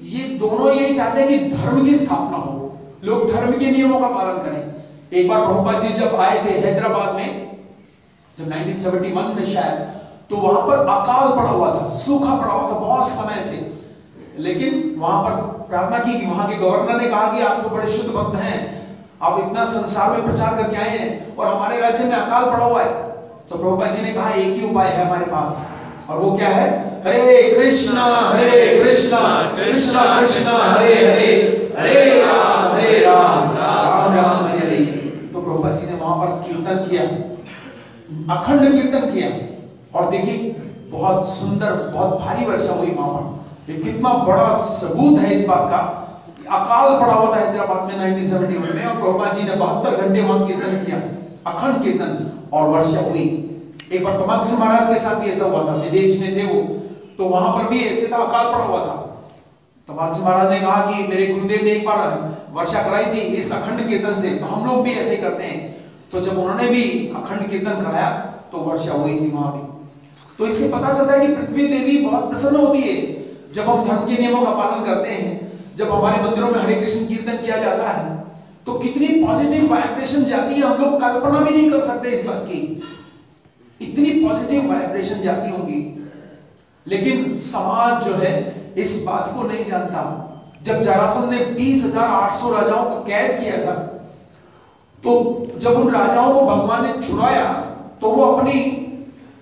ये दोनों ये चाहते हैं कि धर्म की स्थापना हो, लोग धर्म के नियमों का पालन करें। एक बार प्रभुपाद जी जब आए थे हैदराबाद में, जब 1971 में शायद, तो वहां पर अकाल पड़ा हुआ था, सूखा पड़ा हुआ था बहुत समय से, लेकिन वहां पर प्रार्थना की कि वहां के गवर्नर ने कहा कि आप तो बड़े शुद्ध भक्त हैं, आप इतना संसार में प्रचार करके आए हैं और हमारे राज्य में अकाल पड़ा हुआ है। तो प्रभुपाद जी ने कहा एक ही उपाय है हमारे पास, और वो क्या है? हरे कृष्णा कृष्णा कृष्णा हरे हरे, हरे राम राम राम हरे हरे। तो प्रभुपाद जी ने वहां पर कीर्तन किया, अखंड कीर्तन किया, और देखिए बहुत सुंदर, बहुत भारी वर्षा हुई वहां पर। ये कितना बड़ा सबूत है इस बात का। अकाल पड़ा हुआ था हैदराबाद में 1971 में, और प्रभुपाद जी ने 72 घंटे वहां कीर्तन किया, अखंड कीर्तन, और वर्षा हुई। एक बार तमाकू महाराज के साथ भी ऐसा हुआ था, विदेश में थे वो, तो वहां पर भी ऐसे था, अकाल पड़ा हुआ था। तमाकू महाराज ने कहा कि मेरे गुरुदेव ने एक बार वर्षा कराई थी इस अखंड कीर्तन से, तो हम लोग भी ऐसे करते हैं। तो जब उन्होंने भी अखंड कीर्तन कराया तो वर्षा हुई थी वहां भी। तो इससे पता चलता है कि पृथ्वी देवी बहुत प्रसन्न होती है जब हम धर्म के नियमों का पालन करते हैं, जब हमारे मंदिरों में हरे कृष्ण कीर्तन किया जाता है, तो कितनी पॉजिटिव वाइब्रेशन जाती है, हम लोग कल्पना भी नहीं कर सकते इस बात की, इतनी पॉजिटिव वाइब्रेशन जाती होंगी। लेकिन समाज जो है इस बात को नहीं जानता। जब जरासंध ने 20,800 राजाओं को कैद किया था, तो जब उन राजाओं को भगवान ने छुड़ाया तो वो अपनी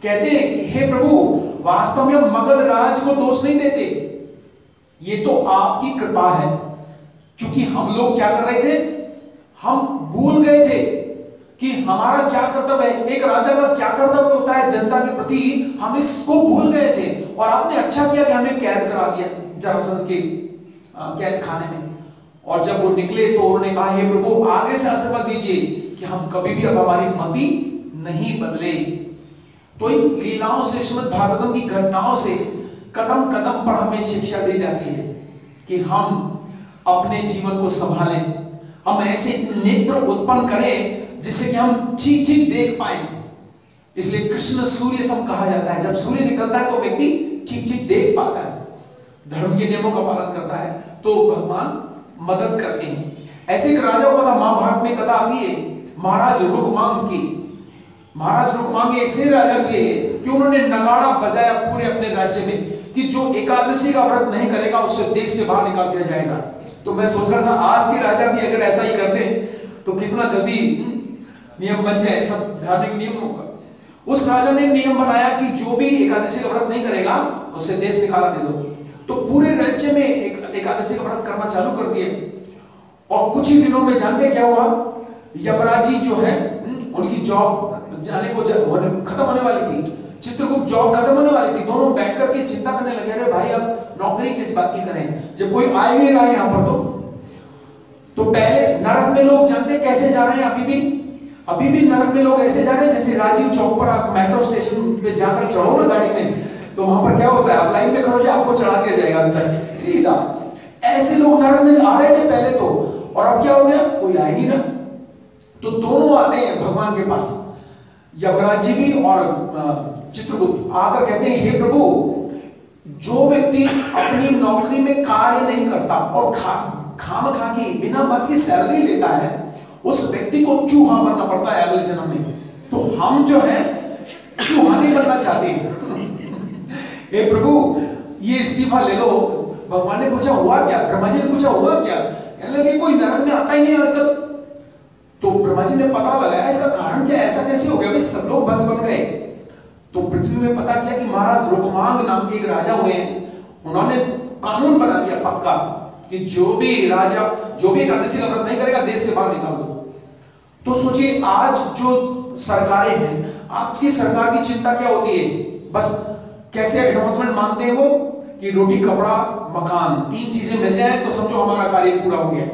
कहते हैं कि हे प्रभु, वास्तव में हम मगध राज को दोष नहीं देते, ये तो आपकी कृपा है। क्योंकि हम लोग क्या कर रहे थे, हम भूल गए थे कि हमारा क्या कर्तव्य है, एक राजा का क्या कर्तव्य होता है जनता के प्रति, हम इसको भूल गए थे। और आपने अच्छा किया कि हमें कैद करा दिया जरासंध के कैद खाने में। और जब वो निकले तो उन्होंने कहा हे प्रभु, आगे से आशीर्वाद दीजिए कि हम कभी भी अब हमारी मति नहीं बदले। तो इन लीलाओं से, श्रीमद् भागवतम की घटनाओं से कदम कदम पर हमें शिक्षा दी जाती है कि हम अपने जीवन को संभालें, हम ऐसे नेत्र उत्पन्न करें जिससे कि हम ठीक ठीक देख पाए। इसलिए कृष्ण सूर्य सम कहा जाता है। जब सूर्य निकलता है तो व्यक्ति ठीक ठीक देख पाता है, धर्म के नियमों का पालन करता है, तो भगवान मदद करते हैं। ऐसे एक राजा हुआ था, महाभारत में कथा आती है महाराज रुक्मांग की। महाराज रुक्मांग ऐसे राजा थे कि उन्होंने नगाड़ा बजाया पूरे अपने राज्य में कि जो एकादशी का व्रत नहीं करेगा उससे देश से बाहर निकाल दिया जाएगा। तो मैं सोच रहा था आज के राजा भी अगर ऐसा ही कर दें तो कितना जल्दी नियम बन जाए, सब धार्मिक नियम होगा। उस राजा ने नियम बनाया कि जो भी एकादशी का व्रत नहीं करेगा उससे देश निकाला दे दो। तो पूरे राज्य में एकादशी का व्रत करना चालू कर दिए और कुछ ही दिनों में जानते क्या हुआ, यमराज जी जो है उनकी जॉब जाने को खत्म होने वाली थी, चित्रगुप्त जॉब खत्म होने वाली थी। दोनों बैठ करके चिंता करने लगे, अरे भाई अब नौकरी किस बात की करें जब कोई आ ही नहीं रहा है यहाँ पर। तो पहले नरक में लोग जानते कैसे जा रहे हैं, अभी भी नरक में लोग ऐसे जा रहे हैं जैसे राजीव चौक पर आप मेट्रो स्टेशन पे जाकर चढ़ो ना गाड़ी में, तो वहां पर क्या होता है, आप लाइन में खड़े हो जाए, आपको चढ़ा दिया जाएगा अंदर सीधा। ऐसे लोग नरक में आ रहे थे पहले तो, और अब क्या हो गया, कोई आ ही नहीं रहा। तो दोनों आते हैं भगवान के पास, यमराज जी भी और चित्रगुप्त आकर कहते हैं, हे प्रभु, जो व्यक्ति अपनी नौकरी में कार्य नहीं करता और खामखा की बिना बात की सैलरी लेता है, उस व्यक्ति को चूहा बनना पड़ता है अगले जन्म में। तो हम जो है चूहा नहीं बनना चाहते। हे प्रभु ये इस्तीफा ले लो। भगवान ने पूछा हुआ क्या, ब्रह्मा जी ने पूछा हुआ क्या, कहने लगे कोई नरक में आता ही नहीं आजकल। तो ब्रह्मा जी ने पता लगाया इसका कारण क्या, ऐसा कैसे हो गया, भाई सब लोग भक्त बन गए। तो पृथ्वी में पता किया कि महाराज रुक्मांग नाम के एक राजा हुए हैं, उन्होंने कानून बना दिया पक्का कि जो भी एकादशी का व्रत नहीं करेगा देश से बाहर निकाल दो। तो सोचिए आज जो सरकारें हैं, आज की सरकार की चिंता क्या होती है, बस कैसे एडवांसमेंट मानते हैं वो कि रोटी कपड़ा मकान 3 चीजें मिल जाए तो समझो हमारा कार्य पूरा हो गया।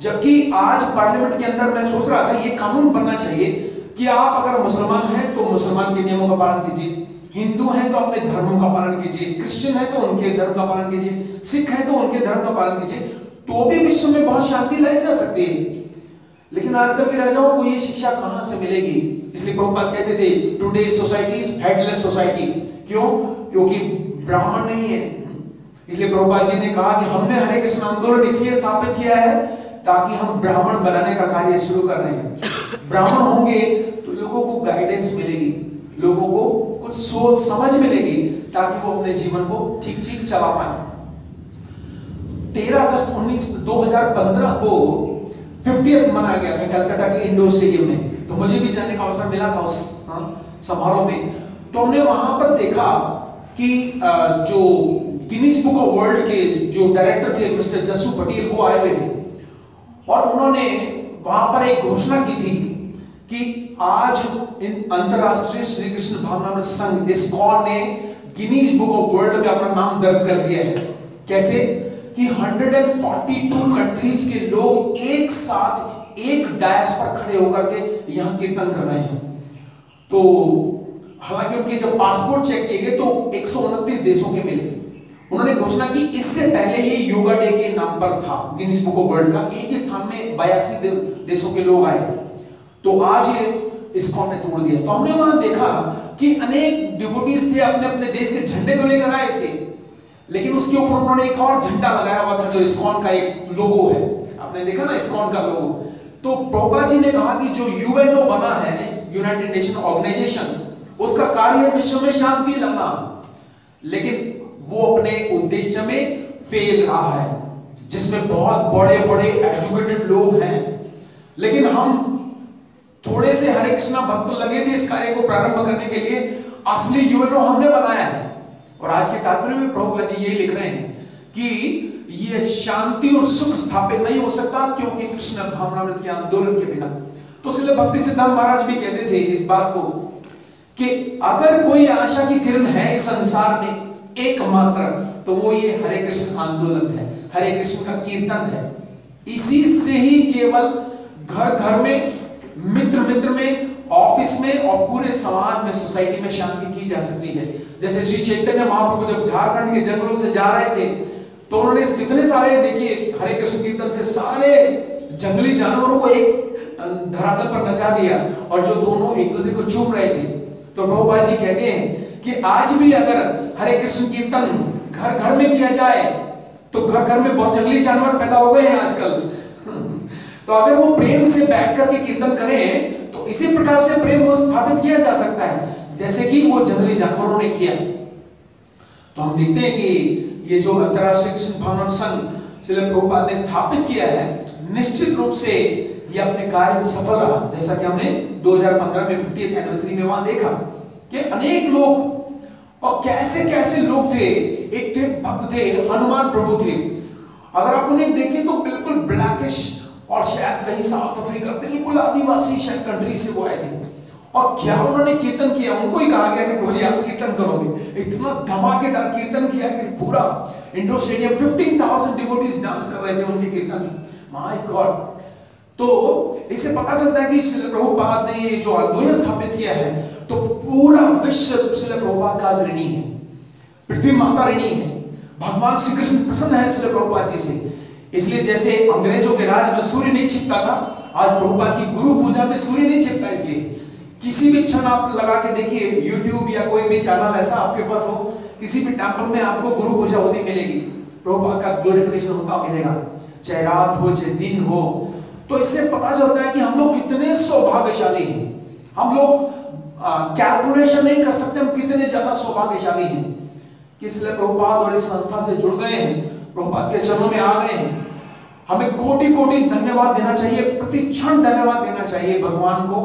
जबकि आज पार्लियामेंट के अंदर मैं सोच रहा था ये कानून बनना चाहिए कि आप अगर मुसलमान हैं तो मुसलमान के नियमों का पालन कीजिए, हिंदू हैं तो अपने धर्मों का पालन कीजिए, क्रिश्चियन है तो उनके धर्म का पालन कीजिए, सिख है तो उनके धर्म का पालन कीजिए, तो भी विश्व में बहुत शांति लाई जा सकती है। लेकिन आजकल के राजाओं को ये शिक्षा कहां से मिलेगी। इसलिए प्रभुपाद कहते थे today society is headless society. क्यों? क्योंकि ब्राह्मण नहीं है। इसलिए प्रभुपाद जी ने कहा कि हमने हरे कृष्ण आंदोलन इसलिए स्थापित किया है ताकि हम ब्राह्मण बनाने का कार्य शुरू कर रहे हैं। ब्राह्मण होंगे तो लोगों को गाइडेंस मिलेगी, लोगों को कुछ सोच समझ मिलेगी ताकि वो अपने जीवन को ठीक ठीक चला पाए। 13 अगस्त 2015 को 50th मनाया गया था कलकत्ता के इंडोर स्टेडियम में। तो मुझे भी जाने का अवसर मिला था उस समारोह में। तो हमने वहां पर देखा कि जो गिनीज बुक ऑफ वर्ल्ड के जो डायरेक्टर थे मिस्टर जस्सू पटेल, वो आए हुए थे और उन्होंने वहां पर एक घोषणा की थी कि आज अंतरराष्ट्रीय श्री कृष्ण भावनामृत संघ इस्कॉन ने गिनीज बुक ऑफ वर्ल्ड में अपना नाम दर्ज कर दिया है। कैसे कि 142 कंट्रीज के लोग एक साथ एक डायस पर खड़े होकर के यहां कीर्तन कर रहे हैं। तो हालांकि उनके जब पासपोर्ट चेक किए गए तो 129 देशों के मिले। उन्होंने घोषणा की इससे पहले ये योगा डे के नाम पर था गिनीज बुक ऑफ वर्ल्ड का, एक ही स्थान में 82 देशों के लोग आए। तो आज ये इस्कॉन ने तोड़ दिया। तो हमने वहां देखा कि अनेक डिवोटीज थे, अपने अपने देश के झंडे तो लेकर आए थे, लेकिन उसके ऊपर उन्होंने एक और झंडा लगाया हुआ था जो इस्कॉन का एक लोगो है। आपने देखा ना इस्कॉन का लोगो। तो प्रभुपाद जी ने कहा कि जो यूएनओ बना है, यूनाइटेड नेशन ऑर्गेनाइजेशन, उसका कार्य विश्व में शांति लाना, लेकिन वो अपने उद्देश्य में फेल रहा है, जिसमें बहुत बड़े बड़े एजुकेटेड लोग हैं। लेकिन हम थोड़े से हरे कृष्णा भक्त लगे थे इस कार्य को प्रारंभ करने के लिए। असली यूएनओ हमने बनाया है। और आज के तात्पर्य में प्रभुपाद जी यही लिख रहे हैं कि यह शांति और सुख स्थापित नहीं हो सकता क्योंकि कृष्ण भावनामृत के आंदोलन के बिना। तो इसलिए भक्ति सिद्धांत महाराज भी कहते थे इस बात को कि अगर कोई आशा की किरण है इस संसार में एकमात्र, तो वो ये हरे कृष्ण आंदोलन है, हरे कृष्ण का कीर्तन है। इसी से ही केवल घर घर में, मित्र मित्र में, ऑफिस में और पूरे समाज में, सोसाइटी में शांति की जा सकती है। जैसे श्री चैतन्य महाप्रभु जब झारखंड के जंगलों से जा रहे थे तो उन्होंने इतने सारे देखिए हरे कृष्ण कीर्तन से सारे जंगली जानवरों को एक धरातल पर नचा दिया, और जो दोनों एक दूसरे को चूम रहे थे। तो प्रभुपाद जी कहते हैं कि आज भी अगर हरे कृष्ण कीर्तन घर घर में किया जाए तो घर घर में बहुत जंगली जानवर पैदा हो गए हैं आजकल। तो अगर वो प्रेम से बैठ करके कीर्तन करें तो इसी प्रकार से प्रेम को स्थापित किया जा सकता है जैसे कि वो जंगली जानवरों ने किया। तो हम देखते हैं कि ये जो अंतरराष्ट्रीय कृष्ण भावना संघ श्रील प्रभुपाद ने स्थापित किया है, निश्चित रूप से ये अपने कार्य में सफल रहा। जैसा कि हमने 2015 में 50th एनिवर्सरी में वहां देखा कि अनेक लोग, और कैसे कैसे लोग थे। एक थे भक्त थे, हनुमान प्रभु थे। अगर आप उन्हें देखें तो बिल्कुल ब्लैकिश, और शायद कहीं साउथ अफ्रीका, बिल्कुल आदिवासी शायद कंट्री से वो आए थे। और क्या उन्होंने कीर्तन किया, उनको ही कहा गया कि प्रभु जी आप कीर्तन करोगे। इतना धमाकेदार कीर्तन किया कि पूरा इंडो स्टेडियम 15,000 डिवोटीज डांस कर रहे थे उनके कीर्तन। My God. तो इससे पता चलता है कि श्रील प्रभुपाद ने ये जो आंदोलन स्थापित किया है, तो पूरा विश्व श्रील प्रभुपाद का ऋणी है, पृथ्वी माता ऋणी है। भगवान श्री कृष्ण प्रसन्न है श्रील प्रभुपाद जी से। इसलिए जैसे अंग्रेजों के राज में सूर्य नहीं छिपता था, आज प्रभुपाद की गुरु पूजा में सूर्य नहीं छिपता। इसलिए किसी भी क्षण आप लगा के देखिए, यूट्यूब या कोई भी चैनल ऐसा आपके पास हो, किसी भी टेंपल में आपको गुरु पूजा होती मिलेगी, प्रभुपाद का ग्लोरिफिकेशन होता मिलेगा, चाहे रात हो चाहे दिन हो। तो इससे पता चलता है कि हम लोग कितने सौभाग्यशाली हैं। हम लोग कैलकुलेशन नहीं कर सकते हम कितने ज्यादा सौभाग्यशाली हैं कि इसलिए प्रभुपाद और इस संस्था से जुड़ गए हैं, प्रभुपाद के चरणों में आ गए हैं। हमें कोटि कोटि धन्यवाद देना चाहिए, प्रति क्षण धन्यवाद देना चाहिए भगवान को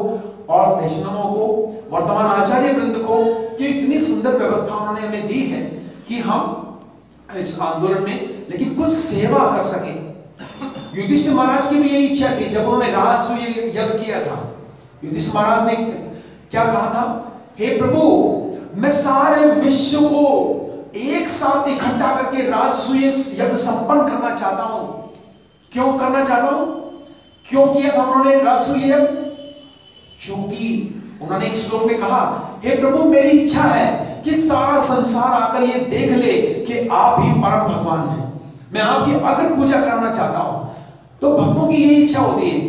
और वैष्णवों को, वर्तमान आचार्य वृंद को, कि इतनी सुंदर व्यवस्था उन्होंने हमें दी है कि हम इस आंदोलन में लेकिन कुछ सेवा कर सके। युधिष्ठिर महाराज की भी यही इच्छा थी जब उन्होंने राजसूय यज्ञ किया था। युधिष्ठिर महाराज ने क्या कहा था, हे प्रभु मैं सारे विश्व को एक साथ इकट्ठा करके राजसूय यज्ञ संपन्न करना चाहता हूं। क्यों करना चाहता हूं, क्यों किया था उन्होंने राजसूय यज्ञ? क्योंकि उन्होंने एक श्लोक में कहा, हे प्रभु मेरी इच्छा है कि सारा संसार आकर ये देख ले कि आप ही परम भगवान हैं, मैं आपकी अगर पूजा करना चाहता हूं। तो भक्तों की यही इच्छा होती है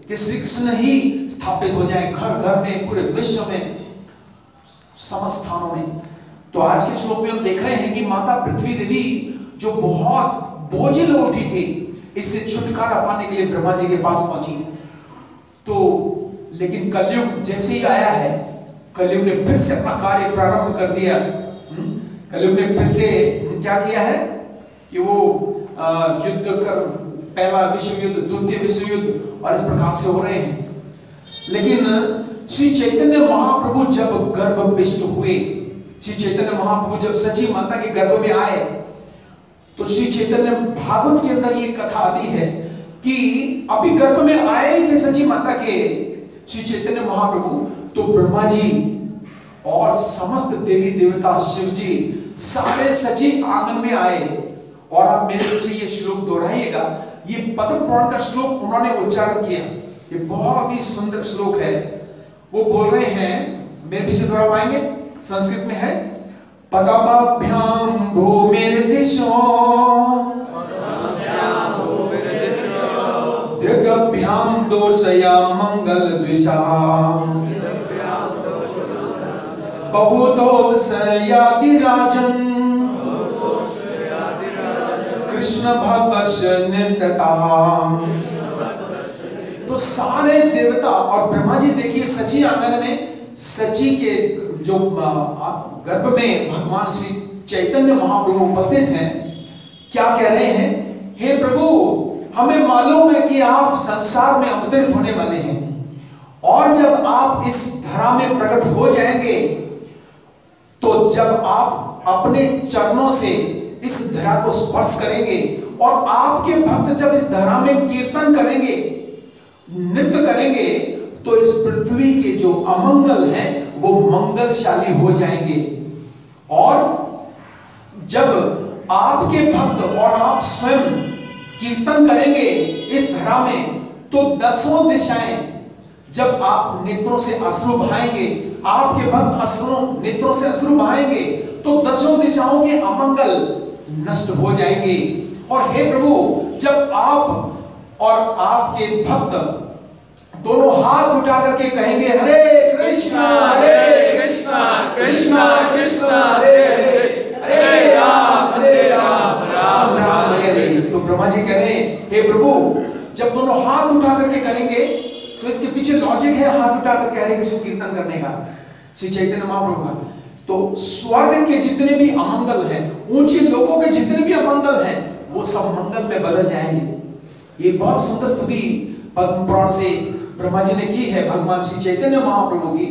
कि श्री कृष्ण ही स्थापित हो जाए घर घर में, पूरे विश्व में, समस्त स्थानों में। तो आज के श्लोक में हम देख रहे हैं कि माता पृथ्वी देवी जो बहुत बोझिल हो उठी थी, इससे छुटकारा पाने के लिए ब्रह्मा जी के पास पहुंची। तो लेकिन कलयुग जैसे ही आया है, कलयुग ने फिर से अपना कार्य प्रारंभ कर दिया। कलयुग ने फिर से क्या किया है कि वो युद्ध कर, पहला विश्व युद्ध, द्वितीय विश्व युद्ध और इस प्रकार से हो रहे हैं। लेकिन श्री चैतन्य महाप्रभु जब गर्भपिष्ट हुए, श्री चैतन्य महाप्रभु जब सची माता के गर्भ में आए, तो श्री चैतन्य भागवत के अंदर ये कथा आती है कि अभी गर्भ में आए ही थे सची माता के श्री चैतन्य महाप्रभु, तो ब्रह्मा जी और समस्त देवी देवता, शिव जी, सारे सची आंगन में आए। और आप मेरे पीछे ये श्लोक दोहराइएगा, ये पद्म पुराण का श्लोक उन्होंने उच्चारण किया, ये बहुत ही सुंदर श्लोक है। वो बोल रहे हैं, मेरे पीछे दोहरा पाएंगे, संस्कृत में है, पदमाभ्याम भूमिर्दिशो दृगभ्याम दोषया मंगल द्विषा बहुदोषयादिराजन् कृष्ण भवस्य नित्यता। तो सारे देवता और ब्रह्मा जी देखिए सची आंगन में, सची के जो गर्भ में भगवान श्री चैतन्य महाप्रभु उपस्थित हैं, क्या कह रहे हैं, हे प्रभु हमें मालूम है कि आप संसार में अवतरित होने वाले हैं, और जब आप इस धरा में प्रकट हो जाएंगे, तो जब आप अपने चरणों से इस धरा को स्पर्श करेंगे और आपके भक्त जब इस धरा में कीर्तन करेंगे, नृत्य करेंगे, तो इस पृथ्वी के जो अमंगल हैं वो मंगलशाली हो जाएंगे। और जब आपके भक्त और आप स्वयं कीर्तन करेंगे इस धरा में, तो दसों दिशाएं, जब आप नेत्रों से अश्रु बहाएंगे, आपके भक्त नेत्रों से अश्रु बहाएंगे, तो दसों दिशाओं के अमंगल नष्ट हो जाएंगे। और हे प्रभु जब आप और आपके भक्त दोनों हाथ उठा करके कहेंगे हरे कृष्णा कृष्णा कृष्णा हरे हरे, हरे राम राम राम हरे हरे। तो ब्रह्मा जी कह रहे हैं हे प्रभु, जब दोनों हाथ उठा करके करेंगे तो इसके पीछे लॉजिक है हाथ उठा करके हरे कृष्ण कीर्तन करने का, श्री चैतन्य महाप्रभु का। तो स्वर्ग के जितने भी अमंगल हैं, ऊंचे लोगों के जितने भी अमंगल हैं, वो सब मंगल में बदल जाएंगे। ये बहुत सुंदर स्तुति पद्म पुराण से ब्रह्मा जी ने की है भगवान श्री चैतन्य महाप्रभु की।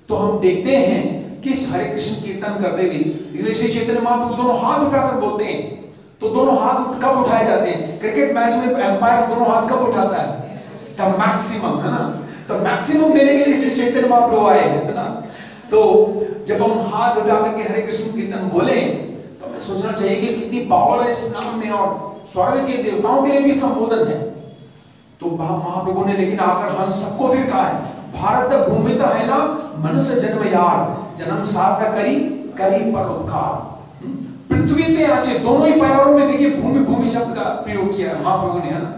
तो हम देखते हैं कि हरे कृष्ण कीर्तन करते हुए, इसलिए श्री चैतन्य महाप्रभु दोनों हाथ उठाकर बोलते हैं। तो दोनों हाथ कब उठाए जाते हैं? क्रिकेट मैच में एम्पायर दोनों हाथ कब उठाता है? द मैक्सिमम, है ना? तो मैक्सिमम देने के लिए श्री चैतन्य महाप्रभु आए हैं, है ना? तो जब हम हाथ उठा करके हरे कृष्ण कीर्तन बोले तो हमें सोचना चाहिए कि कितनी पावर है इस नाम में, और स्वर्ग के देवताओं के लिए भी संबोधन है। तो महाप्रभु ने लेकिन आकर हम सबको फिर कहा है, भारत भूमि तो है ना मनुष्य जन्म यार, जन्म सार्थक करी करी परोपकार। पृथ्वी ते आचे, दोनों ही पर्यावरण में देखिए भूमि भूमि शब्द का प्रयोग किया महाप्रभु ने, है ना?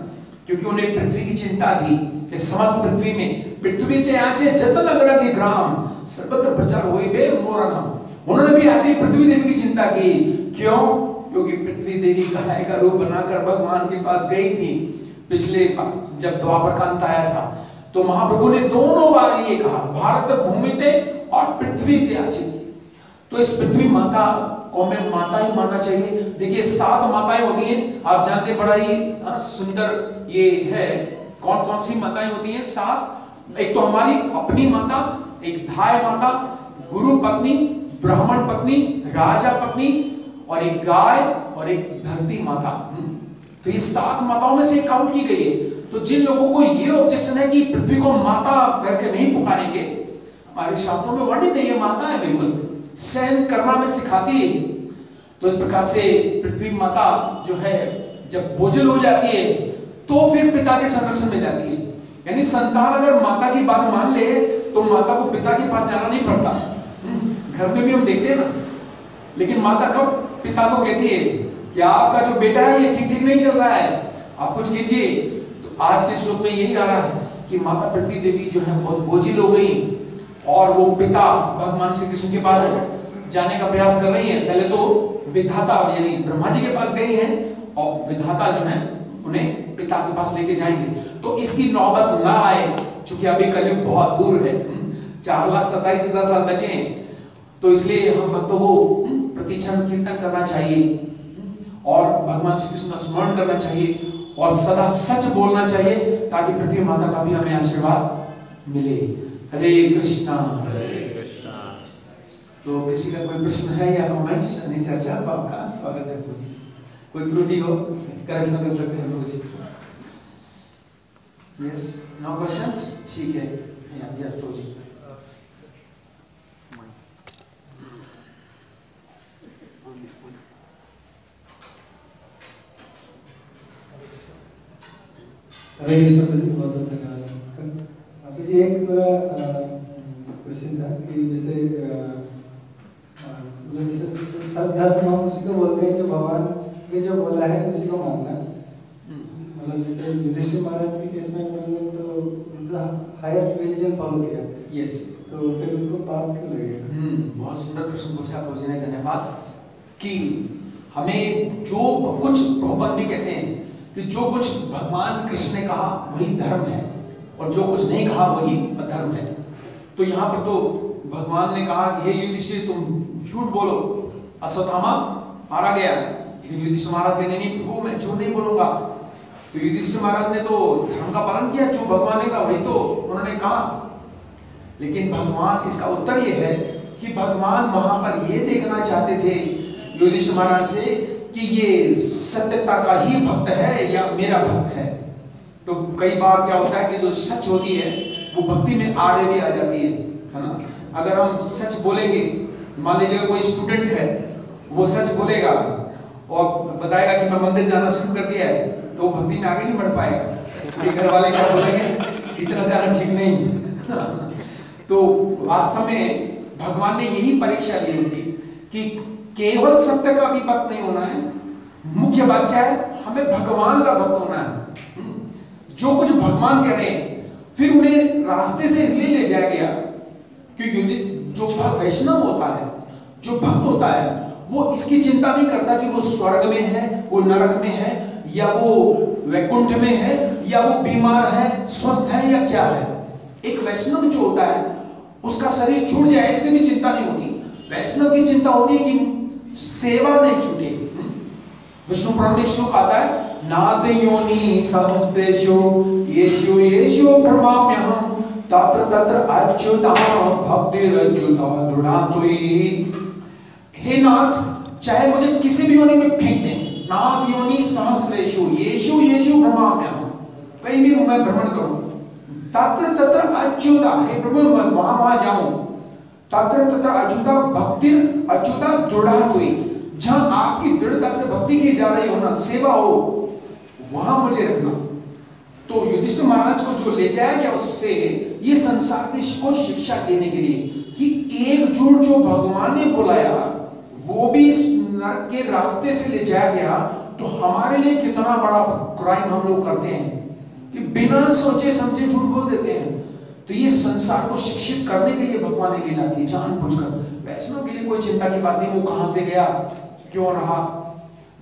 क्योंकि उन्हें पृथ्वी की चिंता थी कि समस्त पृथ्वी में पृथ्वी ते आचे जतन अगणति ग्राम सर्वत्र प्रचार हुई बे मोरा नाम। उन्होंने भी आदि पृथ्वी देवी की चिंता की। क्यों? क्योंकि पृथ्वी देवी गाय का रूप बनाकर भगवान के पास गई थी पिछले जब द्वापर का अंत आया था। तो महाप्रभु ने दोनों बार ये कहा, भारत भूमि ते और पृथ्वी ते आचे। तो इस पृथ्वी माता को हमें माता ही मानना चाहिए। देखिए 7 माताएं होती हैं, आप जानते, बड़ा ही सुंदर ये है। कौन कौन सी माताएं होती हैं? 7। एक तो हमारी अपनी माता, एक धाय माता, गुरु पत्नी, ब्राह्मण पत्नी, राजा पत्नी, और एक गाय, और एक धरती माता। तो ये 7 माताओं में से काउंट की गई है। तो जिन लोगों को ये ऑब्जेक्शन है कि पृथ्वी को माता करके नहीं पुकारेंगे, हमारे शास्त्रों में वर्णित है ये माता है, बिल्कुल सहन करना में सिखाती है। तो इस प्रकार से पृथ्वी माता जो है जब बोझल हो जाती है तो फिर पिता के संरक्षण में जाती है। यानी संतान अगर माता की बात मान ले तो माता को पिता के पास जाना नहीं पड़ता। घर में भी हम देखते हैं ना, लेकिन माता कब पिता को कहती है कि आपका जो बेटा है ये ठीक ठीक नहीं चल रहा है, आप कुछ कीजिए। तो आज के श्लोक में यही आ रहा है कि माता पृथ्वी देवी जो है बहुत बोझिल हो गई और वो पिता भगवान श्री कृष्ण के पास जाने का प्रयास कर रही हैं। पहले तो विधाता यानी ब्रह्मा जी के पास गई हैं और विधाता जो है उन्हें पिता के पास लेके जाएंगे। तो इसकी नौबत ना आए, क्योंकि अभी कलयुग बहुत दूर है, 4,27,000 साल बचे हैं। तो इसलिए हम भक्तों को प्रतिक्षण कीर्तन करना चाहिए और भगवान श्री कृष्ण का स्मरण करना चाहिए और सदा सच बोलना चाहिए, ताकि पृथ्वी माता का भी हमें आशीर्वाद मिले। हरे कृष्णा। तो किसी का कोई प्रश्न है या कमेंट्स, यानी चर्चा, तो आपका स्वागत है। कोई त्रुटि हो करेक्शन कर सकते हैं लोग। Yes, no questions? ठीक है, या जी। हरे कृष्ण जी, बहुत बहुत धन्यवाद। अभी जी एक मेरा क्वेश्चन था कि जैसे सब धर्म हम उसी को बोलते हैं जो भगवान ने जो बोला है उसी को मानना। मतलब जैसे युधिष्ठिर महाराज के केस में उन्होंने तो उनका हायर रिलीजन फॉलो किया। यस, तो फिर उनको पाप क्यों लगेगा? बहुत सुंदर प्रश्न पूछा पूछने धन्यवाद। कि हमें जो कुछ प्रभुपाद भी कहते हैं कि जो कुछ भगवान कृष्ण ने कहा वही धर्म है और जो कुछ नहीं कहा वही अधर्म है। तो यहाँ पर तो भगवान ने कहा कि हे युधिष्ठिर तुम झूठ बोलो, अश्वत्थामा मारा गया, लेकिन युधिष्ठिर महाराज कहने नहीं प्रभु मैं झूठ नहीं बोलूंगा। तो युधिष्ठिर महाराज ने तो धर्म का पालन किया, जो भगवान ने कहा वही तो उन्होंने कहा। लेकिन भगवान, इसका उत्तर ये है कि भगवान वहां पर ये देखना चाहते थे युधिष्ठिर महाराज से कि ये सत्यता का ही भक्त है या मेरा भक्त है। तो कई बार क्या होता है कि जो सच होती है वो भक्ति में आड़े भी आ जाती है ना। अगर हम सच बोलेंगे, मान लीजिए कोई स्टूडेंट है वो सच बोलेगा और बताएगा कि मैं मंदिर जाना शुरू कर दिया है, तो भक्ति में आगे नहीं बढ़ पाएगा, क्योंकि घर वाले क्या बोलेंगे इतना जाना ठीक नहीं। तो वास्तव में भगवान ने यही परीक्षा ली उनकी कि केवल सत्य का भी भक्त नहीं होना है, मुख्य बात क्या है? हमें भगवान का भक्त होना है। जो कुछ भगवान कह रहे हैं फिर उन्हें रास्ते से इसलिए ले जाया गया क्योंकि जो वैष्णव होता है, जो भक्त होता है, वो इसकी चिंता नहीं करता कि वो स्वर्ग में है, वो नरक में है, या वो वैकुंठ में है, या वो बीमार है, स्वस्थ है, या क्या है। एक वैष्णव जो होता है उसका शरीर छूट जाए ऐसे भी चिंता नहीं होती। वैष्णव की चिंता होती है कि सेवा नहीं छूटे। विष्णु पुराण में श्लोक आता है, नाद योनि सहस्रेषु येषु येषु भ्रमाम्यहम् तत्र तत्र अच्युता भक्तिरच्युता दृढ़ातुई। हे नाथ, चाहे मुझे किसी भी योनि में फेंक दें, नाद योनि सहस्रेषु येषु येषु भ्रमाम्यहम्, कहीं भी मैं भ्रमण करूं, तत्र तत्र अच्युता, हे प्रभु मैं वहां जाऊं, तत्र तत्र अच्युता भक्तिर अच्युता दृढ़ातुई, जहां आपकी दृढ़ता से भक्ति की जा रही हो ना, सेवा हो, वहां मुझे रखना। तो युधिष्ठिर महाराज को जो ले जाया गया उससे ये संसार को शिक्षा देने के लिए कि एकजुट जो भगवान ने बुलाया वो भी इस नरक के रास्ते से ले जाया गया, तो हमारे लिए कितना बड़ा क्राइम हम लोग करते हैं कि बिना सोचे समझे झूठ बोल देते हैं। तो ये संसार को शिक्षित करने के लिए भगवान ने लीला की जानबूझकर। वैष्णव के लिए कोई चिंता की बात नहीं, वो कहां से गया, क्यों रहा।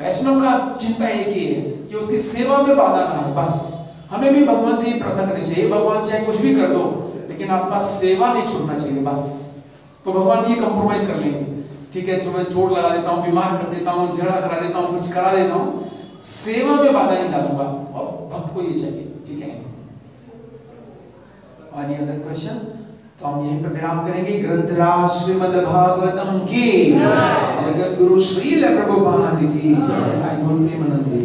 वैष्णव का चिंता एक ही है कि उसकी सेवा में बाधा ना है, बस। हमें भी भगवान से ही प्रार्थना करनी चाहिए, भगवान चाहे कुछ भी कर दो लेकिन आपका सेवा नहीं छूटना चाहिए, बस। तो भगवान ये कंप्रोमाइज कर लेंगे, ठीक है तुम्हें चोट लगा देता हूँ, बीमार कर देता हूँ, झगड़ा करा देता हूँ, कुछ करा देता हूँ, सेवा में बाधा नहीं डालूंगा। और भक्त को ये चाहिए, ठीक है। Any other question? तो हम यहीं पर विराम करेंगे। ग्रंथराज श्रीमद् भागवतम की जगत गुरु श्रील प्रभुपाद की जय। प्रेमानंदी।